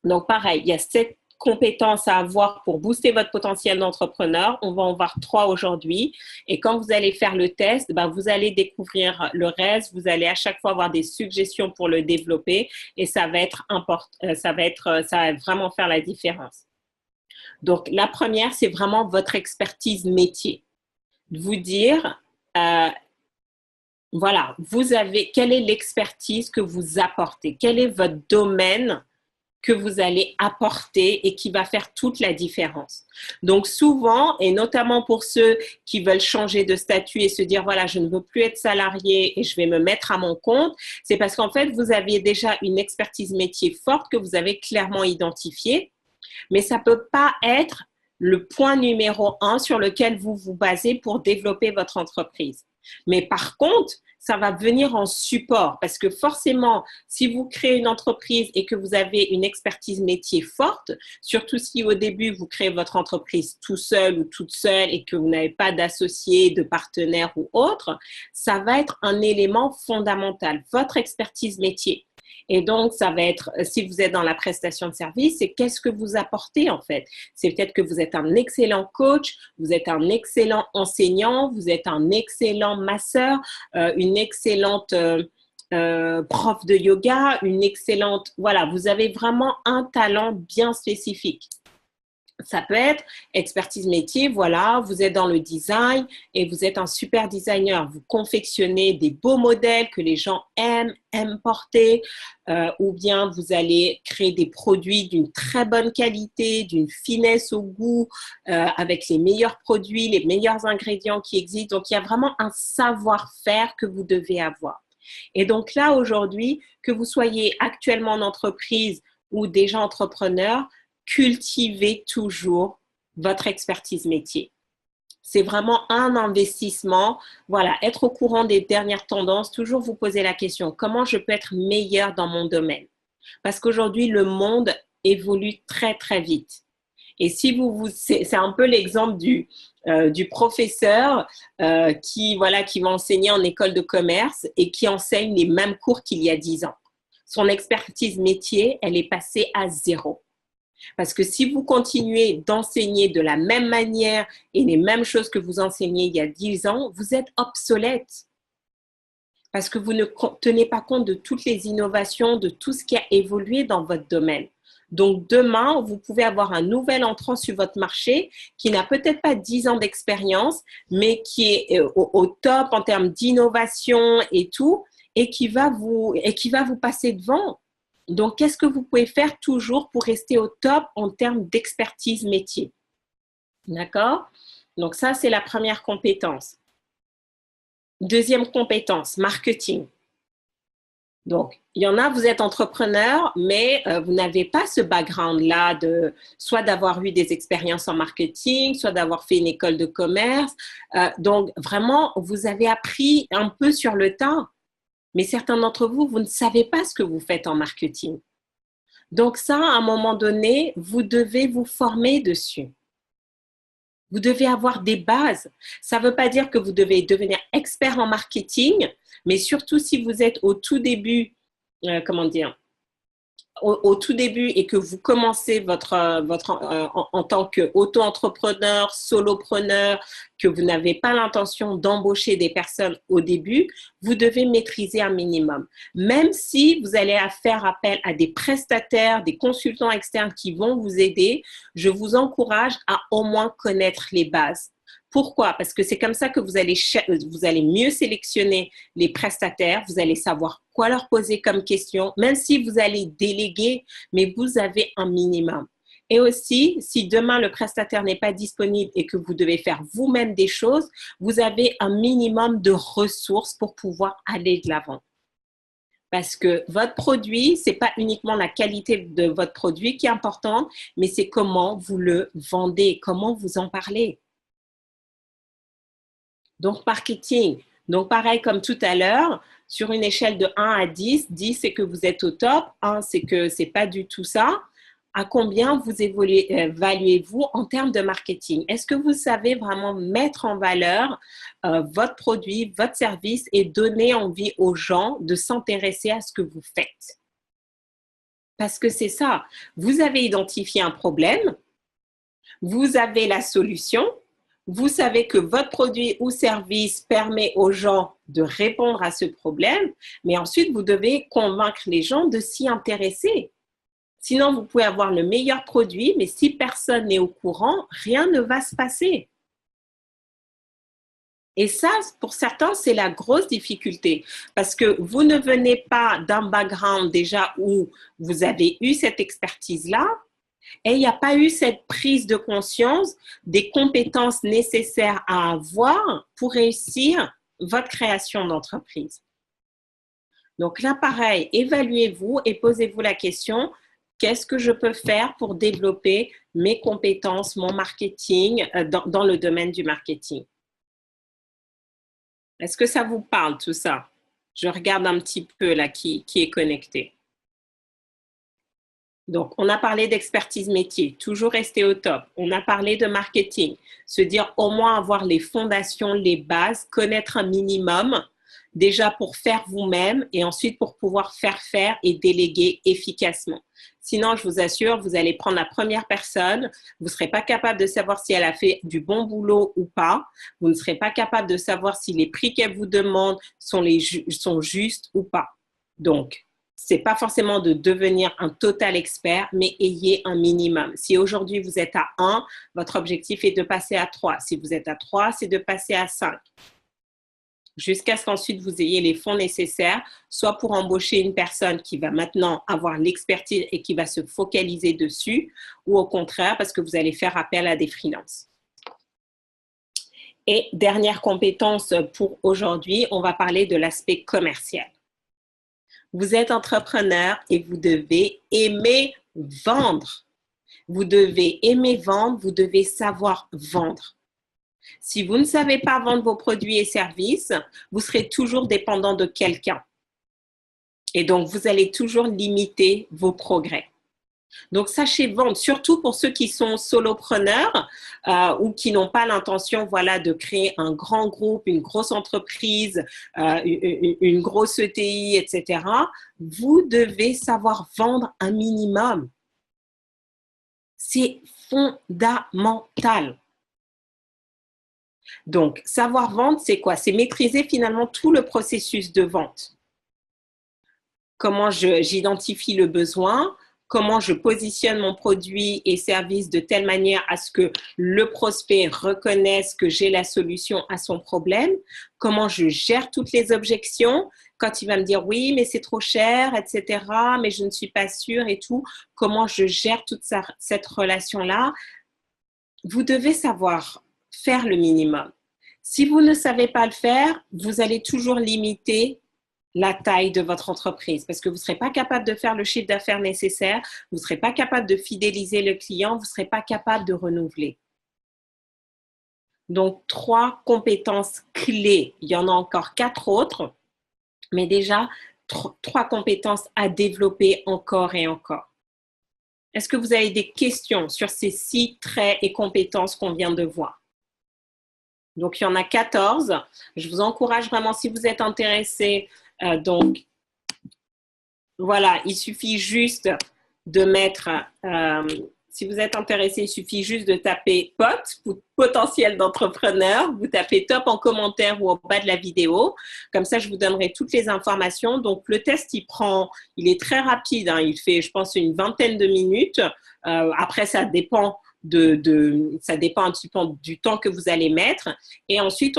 Donc, pareil, il y a 7 compétences à avoir pour booster votre potentiel d'entrepreneur. On va en voir 3 aujourd'hui. Et quand vous allez faire le test, vous allez découvrir le reste. Vous allez à chaque fois avoir des suggestions pour le développer. Et ça va vraiment faire la différence. Donc, la première, c'est vraiment votre expertise métier. Vous dire, voilà, quelle est l'expertise que vous apportez? Quel est votre domaine que vous allez apporter et qui va faire toute la différence? Donc, souvent, et notamment pour ceux qui veulent changer de statut et se dire, voilà, je ne veux plus être salarié et je vais me mettre à mon compte, c'est parce qu'en fait, vous aviez déjà une expertise métier forte que vous avez clairement identifiée. Mais ça ne peut pas être le point numéro 1 sur lequel vous vous basez pour développer votre entreprise. Mais par contre, ça va venir en support parce que forcément, si vous créez une entreprise et que vous avez une expertise métier forte, surtout si au début, vous créez votre entreprise tout seul ou toute seule et que vous n'avez pas d'associés, de partenaires ou autre, ça va être un élément fondamental, votre expertise métier. Et donc, ça va être, si vous êtes dans la prestation de service, c'est qu'est-ce que vous apportez en fait? C'est peut-être que vous êtes un excellent coach, vous êtes un excellent enseignant, vous êtes un excellent masseur, une excellente prof de yoga, une excellente… Voilà, vous avez vraiment un talent bien spécifique. Ça peut être expertise métier, voilà, vous êtes dans le design et vous êtes un super designer. Vous confectionnez des beaux modèles que les gens aiment porter, ou bien vous allez créer des produits d'une très bonne qualité, d'une finesse au goût, avec les meilleurs produits, les meilleurs ingrédients qui existent. Donc, il y a vraiment un savoir-faire que vous devez avoir. Et donc là, aujourd'hui, que vous soyez actuellement en entreprise ou déjà entrepreneur, cultivez toujours votre expertise métier. C'est vraiment un investissement. Voilà, être au courant des dernières tendances, toujours vous poser la question, comment je peux être meilleur dans mon domaine? Parce qu'aujourd'hui, le monde évolue très, très vite. Et si c'est un peu l'exemple du professeur qui va enseigner en école de commerce et qui enseigne les mêmes cours qu'il y a 10 ans. Son expertise métier, elle est passée à zéro. Parce que si vous continuez d'enseigner de la même manière et les mêmes choses que vous enseignez il y a 10 ans, vous êtes obsolète. Parce que vous ne tenez pas compte de toutes les innovations, de tout ce qui a évolué dans votre domaine. Donc, demain, vous pouvez avoir un nouvel entrant sur votre marché qui n'a peut-être pas 10 ans d'expérience, mais qui est au top en termes d'innovation et tout, et qui va vous passer devant. Donc, qu'est-ce que vous pouvez faire toujours pour rester au top en termes d'expertise métier? D'accord? Donc, ça, c'est la première compétence. Deuxième compétence, marketing. Donc, il y en a, vous êtes entrepreneur, mais vous n'avez pas ce background-là de soit d'avoir eu des expériences en marketing, soit d'avoir fait une école de commerce. Donc, vraiment, vous avez appris un peu sur le tas. Mais certains d'entre vous, vous ne savez pas ce que vous faites en marketing. Donc ça, à un moment donné, vous devez vous former dessus. Vous devez avoir des bases. Ça ne veut pas dire que vous devez devenir expert en marketing, mais surtout si vous êtes au tout début, au tout début et que vous commencez en tant qu'auto-entrepreneur, solopreneur, que vous n'avez pas l'intention d'embaucher des personnes au début, vous devez maîtriser un minimum. Même si vous allez faire appel à des prestataires, des consultants externes qui vont vous aider, je vous encourage à au moins connaître les bases. Pourquoi? Parce que c'est comme ça que vous allez mieux sélectionner les prestataires, vous allez savoir quoi leur poser comme question, même si vous allez déléguer, mais vous avez un minimum. Et aussi, si demain le prestataire n'est pas disponible et que vous devez faire vous-même des choses, vous avez un minimum de ressources pour pouvoir aller de l'avant. Parce que votre produit, ce n'est pas uniquement la qualité de votre produit qui est importante, mais c'est comment vous le vendez, comment vous en parlez. Donc, marketing. Donc, pareil comme tout à l'heure, sur une échelle de 1 à 10, 10 c'est que vous êtes au top, 1 c'est que ce n'est pas du tout ça. À combien vous évaluez-vous en termes de marketing? Est-ce que vous savez vraiment mettre en valeur votre produit, votre service et donner envie aux gens de s'intéresser à ce que vous faites? Parce que c'est ça, vous avez identifié un problème, vous avez la solution, vous savez que votre produit ou service permet aux gens de répondre à ce problème, mais ensuite, vous devez convaincre les gens de s'y intéresser. Sinon, vous pouvez avoir le meilleur produit, mais si personne n'est au courant, rien ne va se passer. Et ça, pour certains, c'est la grosse difficulté parce que vous ne venez pas d'un background déjà où vous avez eu cette expertise-là, et il n'y a pas eu cette prise de conscience des compétences nécessaires à avoir pour réussir votre création d'entreprise. Donc là, pareil, évaluez-vous et posez-vous la question, qu'est-ce que je peux faire pour développer mes compétences, mon marketing dans le domaine du marketing? Est-ce que ça vous parle tout ça? Je regarde un petit peu là qui est connecté. Donc, on a parlé d'expertise métier, toujours rester au top. On a parlé de marketing, se dire au moins avoir les fondations, les bases, connaître un minimum, déjà pour faire vous-même et ensuite pour pouvoir faire et déléguer efficacement. Sinon, je vous assure, vous allez prendre la première personne, vous ne serez pas capable de savoir si elle a fait du bon boulot ou pas, vous ne serez pas capable de savoir si les prix qu'elle vous demande sont justes ou pas. Donc, c'est pas forcément de devenir un total expert, mais ayez un minimum. Si aujourd'hui vous êtes à 1, votre objectif est de passer à 3. Si vous êtes à 3, c'est de passer à 5. Jusqu'à ce qu'ensuite vous ayez les fonds nécessaires, soit pour embaucher une personne qui va maintenant avoir l'expertise et qui va se focaliser dessus, ou au contraire, parce que vous allez faire appel à des freelances. Et dernière compétence pour aujourd'hui, on va parler de l'aspect commercial. Vous êtes entrepreneur et vous devez aimer vendre. Vous devez aimer vendre, vous devez savoir vendre. Si vous ne savez pas vendre vos produits et services, vous serez toujours dépendant de quelqu'un. Et donc, vous allez toujours limiter vos progrès. Donc, sachez vendre, surtout pour ceux qui sont solopreneurs ou qui n'ont pas l'intention de créer un grand groupe, une grosse entreprise, une grosse ETI, etc. Vous devez savoir vendre un minimum. C'est fondamental. Donc, savoir vendre, c'est quoi? C'est maîtriser finalement tout le processus de vente. Comment j'identifie le besoin, comment je positionne mon produit et service de telle manière à ce que le prospect reconnaisse que j'ai la solution à son problème, comment je gère toutes les objections, quand il va me dire oui, mais c'est trop cher, etc., mais je ne suis pas sûre et tout, comment je gère toute cette relation-là. Vous devez savoir faire le minimum. Si vous ne savez pas le faire, vous allez toujours limiter la taille de votre entreprise parce que vous ne serez pas capable de faire le chiffre d'affaires nécessaire, vous ne serez pas capable de fidéliser le client, vous ne serez pas capable de renouveler. Donc, 3 compétences clés. Il y en a encore 4 autres, mais déjà 3 compétences à développer encore et encore. Est-ce que vous avez des questions sur ces 6 traits et compétences qu'on vient de voir? Donc, il y en a 14. Je vous encourage vraiment, si vous êtes intéressé, donc, voilà, il suffit juste de mettre, si vous êtes intéressé, il suffit juste de taper POT, potentiel d'entrepreneur. Vous tapez top en commentaire ou au bas de la vidéo. Comme ça, je vous donnerai toutes les informations. Donc, le test, il est très rapide. Hein. Il fait, je pense, une vingtaine de minutes. Après, ça dépend ça dépend un petit peu du temps que vous allez mettre. Et ensuite,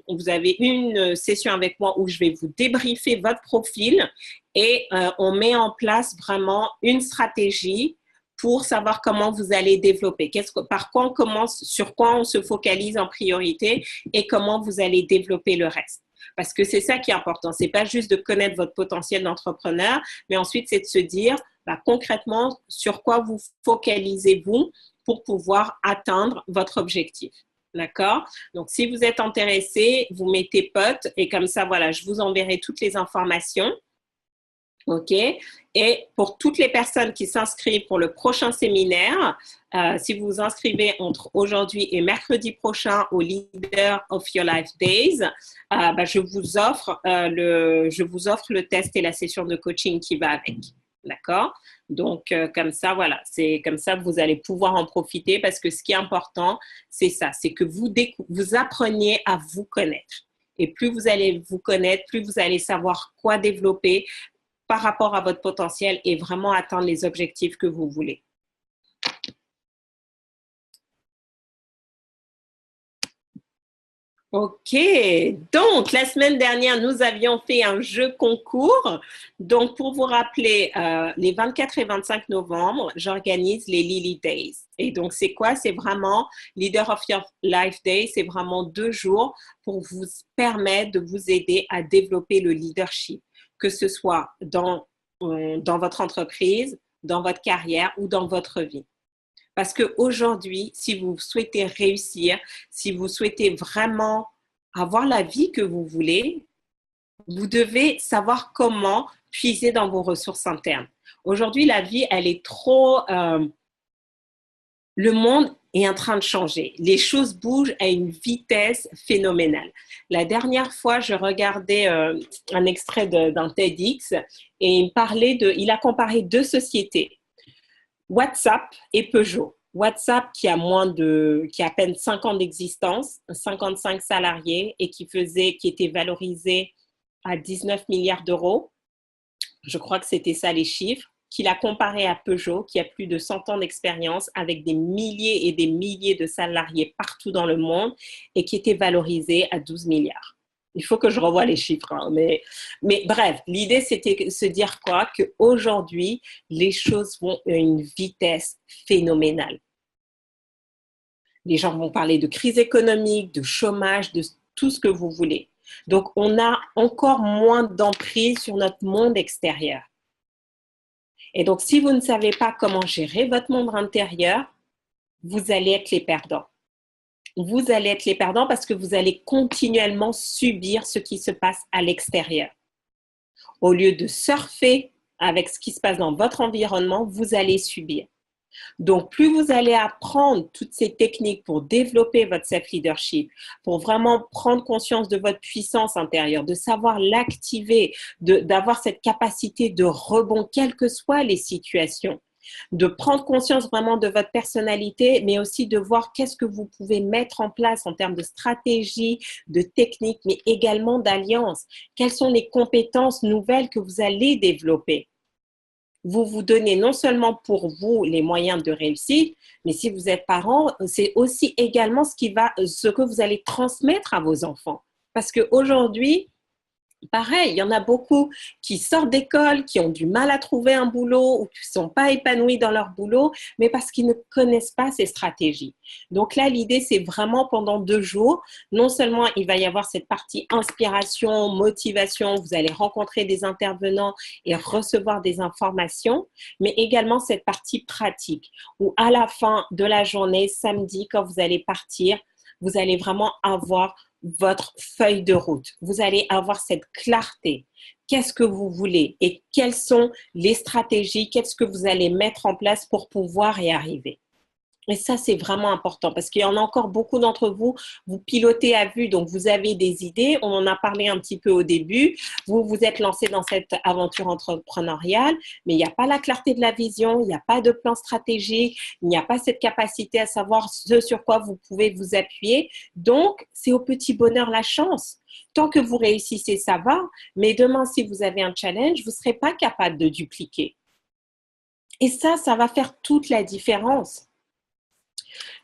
vous avez une session avec moi où je vais vous débriefer votre profil et on met en place vraiment une stratégie pour savoir comment vous allez développer. Par quoi on commence, sur quoi on se focalise en priorité et comment vous allez développer le reste. Parce que c'est ça qui est important. C'est pas juste de connaître votre potentiel d'entrepreneur, mais ensuite, c'est de se dire concrètement sur quoi vous focalisez-vous pour pouvoir atteindre votre objectif. D'accord? Donc, si vous êtes intéressé, vous mettez POT et comme ça, voilà, je vous enverrai toutes les informations. OK? Et pour toutes les personnes qui s'inscrivent pour le prochain séminaire, si vous vous inscrivez entre aujourd'hui et mercredi prochain au Leader of Your Life Days, je vous offre le test et la session de coaching qui va avec. D'accord? Donc, comme ça, voilà, c'est comme ça que vous allez pouvoir en profiter parce que ce qui est important, c'est ça, c'est que vous appreniez à vous connaître. Et plus vous allez vous connaître, plus vous allez savoir quoi développer par rapport à votre potentiel et vraiment atteindre les objectifs que vous voulez. OK, donc la semaine dernière, nous avions fait un jeu concours. Donc, pour vous rappeler, les 24 et 25 novembre, j'organise les Lily Days. Et donc, c'est quoi? C'est vraiment Leader of Your Life Day. C'est vraiment 2 jours pour vous permettre de vous aider à développer le leadership, que ce soit dans votre entreprise, dans votre carrière ou dans votre vie. Parce qu'aujourd'hui, si vous souhaitez réussir, si vous souhaitez vraiment avoir la vie que vous voulez, vous devez savoir comment puiser dans vos ressources internes. Aujourd'hui, la vie, elle est trop... le monde est en train de changer. Les choses bougent à une vitesse phénoménale. La dernière fois, je regardais un extrait d'un TEDx et il a comparé 2 sociétés. WhatsApp et Peugeot. WhatsApp qui a à peine 5 ans d'existence, 55 salariés et qui était valorisé à 19 milliards d'euros. Je crois que c'était ça les chiffres, qu'il a comparé à Peugeot, qui a plus de 100 ans d'expérience avec des milliers et des milliers de salariés partout dans le monde et qui était valorisé à 12 milliards. Il faut que je revoie les chiffres, hein, mais bref, l'idée c'était de se dire quoi? Qu'aujourd'hui, les choses vont à une vitesse phénoménale. Les gens vont parler de crise économique, de chômage, de tout ce que vous voulez. Donc, on a encore moins d'emprise sur notre monde extérieur. Et donc, si vous ne savez pas comment gérer votre monde intérieur, vous allez être les perdants. Vous allez être les perdants parce que vous allez continuellement subir ce qui se passe à l'extérieur. Au lieu de surfer avec ce qui se passe dans votre environnement, vous allez subir. Donc, plus vous allez apprendre toutes ces techniques pour développer votre self-leadership, pour vraiment prendre conscience de votre puissance intérieure, de savoir l'activer, d'avoir cette capacité de rebond, quelles que soient les situations, de prendre conscience vraiment de votre personnalité, mais aussi de voir qu'est-ce que vous pouvez mettre en place en termes de stratégie, de technique, mais également d'alliance. Quelles sont les compétences nouvelles que vous allez développer? Vous vous donnez non seulement pour vous les moyens de réussite, mais si vous êtes parent, c'est aussi également ce que vous allez transmettre à vos enfants. Parce qu'aujourd'hui, pareil, il y en a beaucoup qui sortent d'école, qui ont du mal à trouver un boulot ou qui ne sont pas épanouis dans leur boulot, mais parce qu'ils ne connaissent pas ces stratégies. Donc là, l'idée, c'est vraiment pendant 2 jours, non seulement il va y avoir cette partie inspiration, motivation, vous allez rencontrer des intervenants et recevoir des informations, mais également cette partie pratique où à la fin de la journée, samedi, quand vous allez partir, vous allez vraiment avoir votre feuille de route. Vous allez avoir cette clarté. Qu'est-ce que vous voulez et quelles sont les stratégies, qu'est-ce que vous allez mettre en place pour pouvoir y arriver. Et ça, c'est vraiment important parce qu'il y en a encore beaucoup d'entre vous, vous pilotez à vue, donc vous avez des idées. On en a parlé un petit peu au début. Vous vous êtes lancé dans cette aventure entrepreneuriale, mais il n'y a pas la clarté de la vision, il n'y a pas de plan stratégique, il n'y a pas cette capacité à savoir ce sur quoi vous pouvez vous appuyer. Donc, c'est au petit bonheur la chance. Tant que vous réussissez, ça va, mais demain, si vous avez un challenge, vous ne serez pas capable de dupliquer. Et ça va faire toute la différence.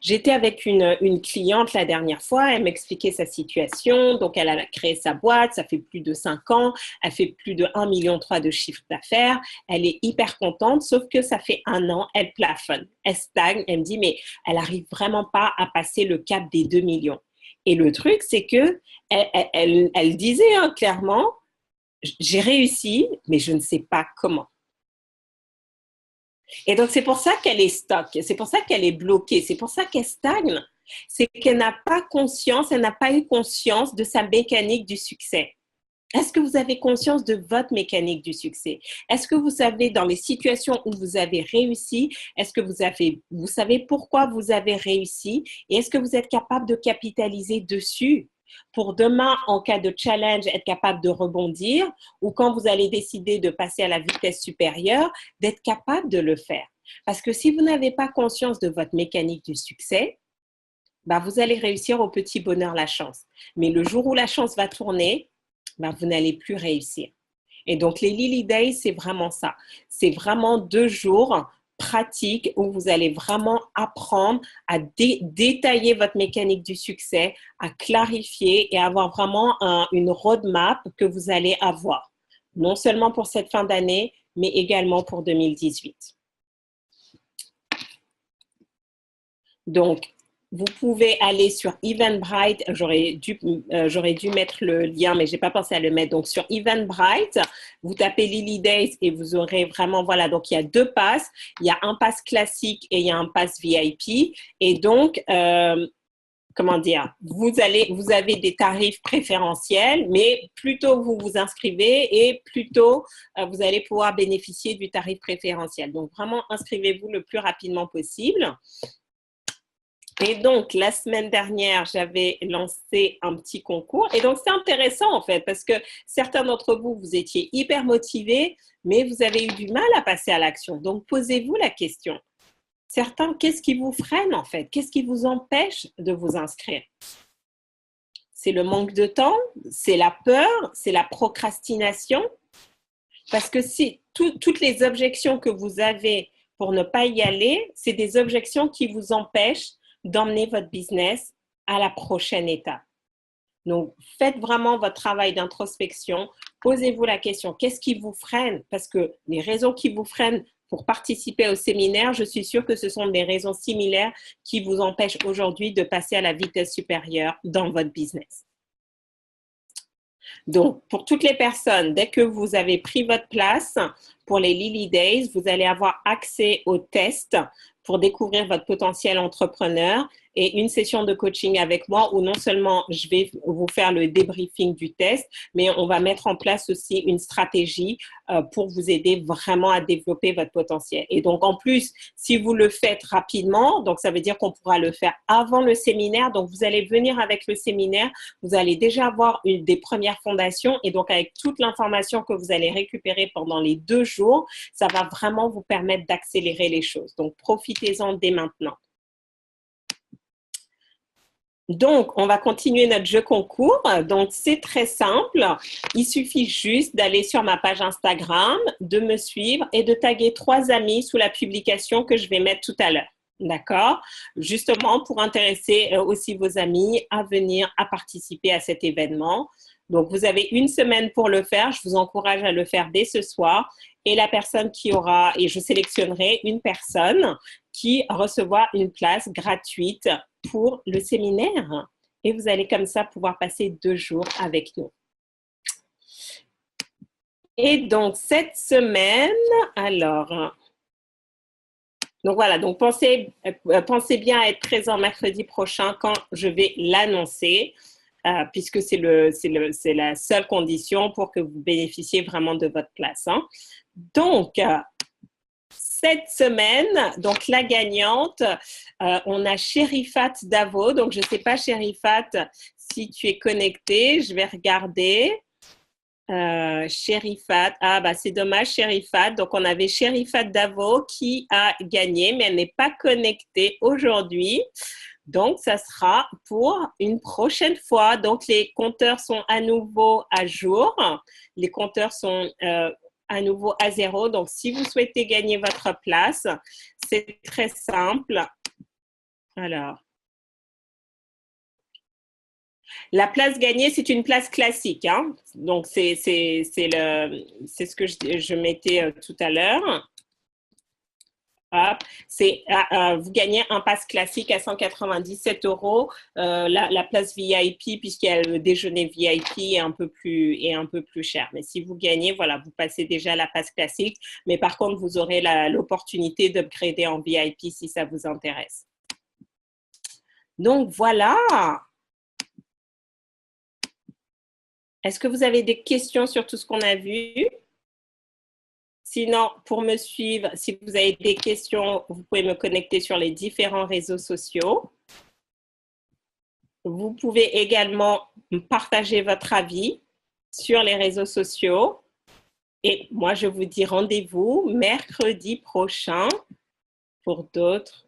J'étais avec une cliente la dernière fois, elle m'expliquait sa situation, donc elle a créé sa boîte, ça fait plus de 5 ans, elle fait plus de 1,3 million de chiffre d'affaires, elle est hyper contente, sauf que ça fait 1 an, elle plafonne, elle stagne, elle me dit mais elle n'arrive vraiment pas à passer le cap des 2 millions. Et le truc, c'est que elle disait hein, clairement, j'ai réussi, mais je ne sais pas comment. Et donc, c'est pour ça qu'elle est stock, c'est pour ça qu'elle est bloquée, c'est pour ça qu'elle stagne. C'est qu'elle n'a pas conscience, elle n'a pas eu conscience de sa mécanique du succès. Est-ce que vous avez conscience de votre mécanique du succès? Est-ce que vous savez dans les situations où vous avez réussi, est-ce que vous savez pourquoi vous avez réussi et est-ce que vous êtes capable de capitaliser dessus? Pour demain, en cas de challenge, être capable de rebondir ou quand vous allez décider de passer à la vitesse supérieure, d'être capable de le faire. Parce que si vous n'avez pas conscience de votre mécanique du succès, bah vous allez réussir au petit bonheur la chance. Mais le jour où la chance va tourner, bah vous n'allez plus réussir. Et donc, les Lily Days, c'est vraiment ça. C'est vraiment 2 jours pratiques où vous allez vraiment apprendre à détailler votre mécanique du succès, à clarifier et avoir vraiment une roadmap que vous allez avoir. Non seulement pour cette fin d'année, mais également pour 2018. Donc, vous pouvez aller sur Eventbrite. J'aurais dû mettre le lien, mais je n'ai pas pensé à le mettre. Donc, sur Eventbrite, vous tapez Lily Days et vous aurez vraiment, voilà, donc il y a 2 passes. Il y a un pass classique et il y a un pass VIP. Et donc, comment dire, vous avez des tarifs préférentiels, mais plus tôt vous vous inscrivez et plus tôt vous allez pouvoir bénéficier du tarif préférentiel. Donc, vraiment, inscrivez-vous le plus rapidement possible. Et donc, la semaine dernière, j'avais lancé un petit concours. Et donc, c'est intéressant, en fait, parce que certains d'entre vous, vous étiez hyper motivés, mais vous avez eu du mal à passer à l'action. Donc, posez-vous la question. Certains, qu'est-ce qui vous freine, en fait? Qu'est-ce qui vous empêche de vous inscrire? C'est le manque de temps? C'est la peur? C'est la procrastination? Parce que si toutes les objections que vous avez pour ne pas y aller, c'est des objections qui vous empêchent d'emmener votre business à la prochaine étape. Donc, faites vraiment votre travail d'introspection. Posez-vous la question, qu'est-ce qui vous freine? Parce que les raisons qui vous freinent pour participer au séminaire, je suis sûre que ce sont des raisons similaires qui vous empêchent aujourd'hui de passer à la vitesse supérieure dans votre business. Donc, pour toutes les personnes, dès que vous avez pris votre place pour les Lily Days, vous allez avoir accès au test pour découvrir votre potentiel entrepreneur et une session de coaching avec moi où non seulement je vais vous faire le débriefing du test, mais on va mettre en place aussi une stratégie pour vous aider vraiment à développer votre potentiel. Et donc, en plus, si vous le faites rapidement, donc ça veut dire qu'on pourra le faire avant le séminaire. Donc, vous allez venir avec le séminaire, vous allez déjà avoir des premières fondations et donc avec toute l'information que vous allez récupérer pendant les 2 jours, ça va vraiment vous permettre d'accélérer les choses. Donc, profitez-en dès maintenant. Donc, on va continuer notre jeu concours. Donc, c'est très simple. Il suffit juste d'aller sur ma page Instagram, de me suivre et de taguer 3 amis sous la publication que je vais mettre tout à l'heure. D'accord? Justement, pour intéresser aussi vos amis à venir à participer à cet événement. Donc, vous avez 1 semaine pour le faire. Je vous encourage à le faire dès ce soir. Et la personne qui aura, et je sélectionnerai une personne qui recevra une place gratuite pour le séminaire. Et vous allez comme ça pouvoir passer 2 jours avec nous. Et donc, cette semaine, alors... Donc voilà, donc pensez bien à être présent mercredi prochain quand je vais l'annoncer, puisque c'est la seule condition pour que vous bénéficiez vraiment de votre place. Hein. Donc, cette semaine, donc la gagnante, on a Sherifat Davo. Donc, je ne sais pas, Sherifat, si tu es connectée, je vais regarder. Sherifat, ah bah c'est dommage Sherifat, donc on avait Sherifat Davo qui a gagné mais elle n'est pas connectée aujourd'hui, donc ça sera pour une prochaine fois. Donc les compteurs sont à nouveau à jour, les compteurs sont à nouveau à 0, donc si vous souhaitez gagner votre place, c'est très simple. Alors, la place gagnée, c'est une place classique. Hein? Donc, c'est ce que je mettais tout à l'heure. Vous gagnez un pass classique à 197 €. La place VIP, puisqu'il y a le déjeuner VIP, est un peu plus cher. Mais si vous gagnez, voilà, vous passez déjà la passe classique. Mais par contre, vous aurez l'opportunité d'upgrader en VIP si ça vous intéresse. Donc, voilà. Est-ce que vous avez des questions sur tout ce qu'on a vu? Sinon, pour me suivre, si vous avez des questions, vous pouvez me connecter sur les différents réseaux sociaux. Vous pouvez également partager votre avis sur les réseaux sociaux. Et moi, je vous dis rendez-vous mercredi prochain pour d'autres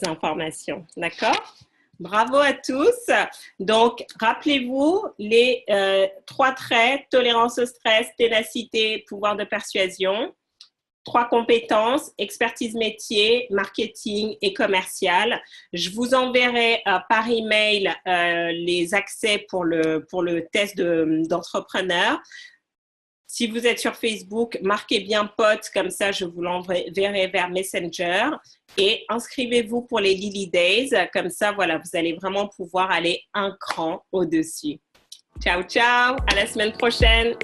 informations. D'accord? Bravo à tous. Donc, rappelez-vous les 3 traits, tolérance au stress, ténacité, pouvoir de persuasion. 3 compétences, expertise métier, marketing et commercial. Je vous enverrai par email les accès pour le test d'entrepreneur. Si vous êtes sur Facebook, marquez bien pote, comme ça je vous l'enverrai vers Messenger. Et inscrivez-vous pour les Lily Days, comme ça voilà, vous allez vraiment pouvoir aller un cran au-dessus. Ciao, ciao, à la semaine prochaine.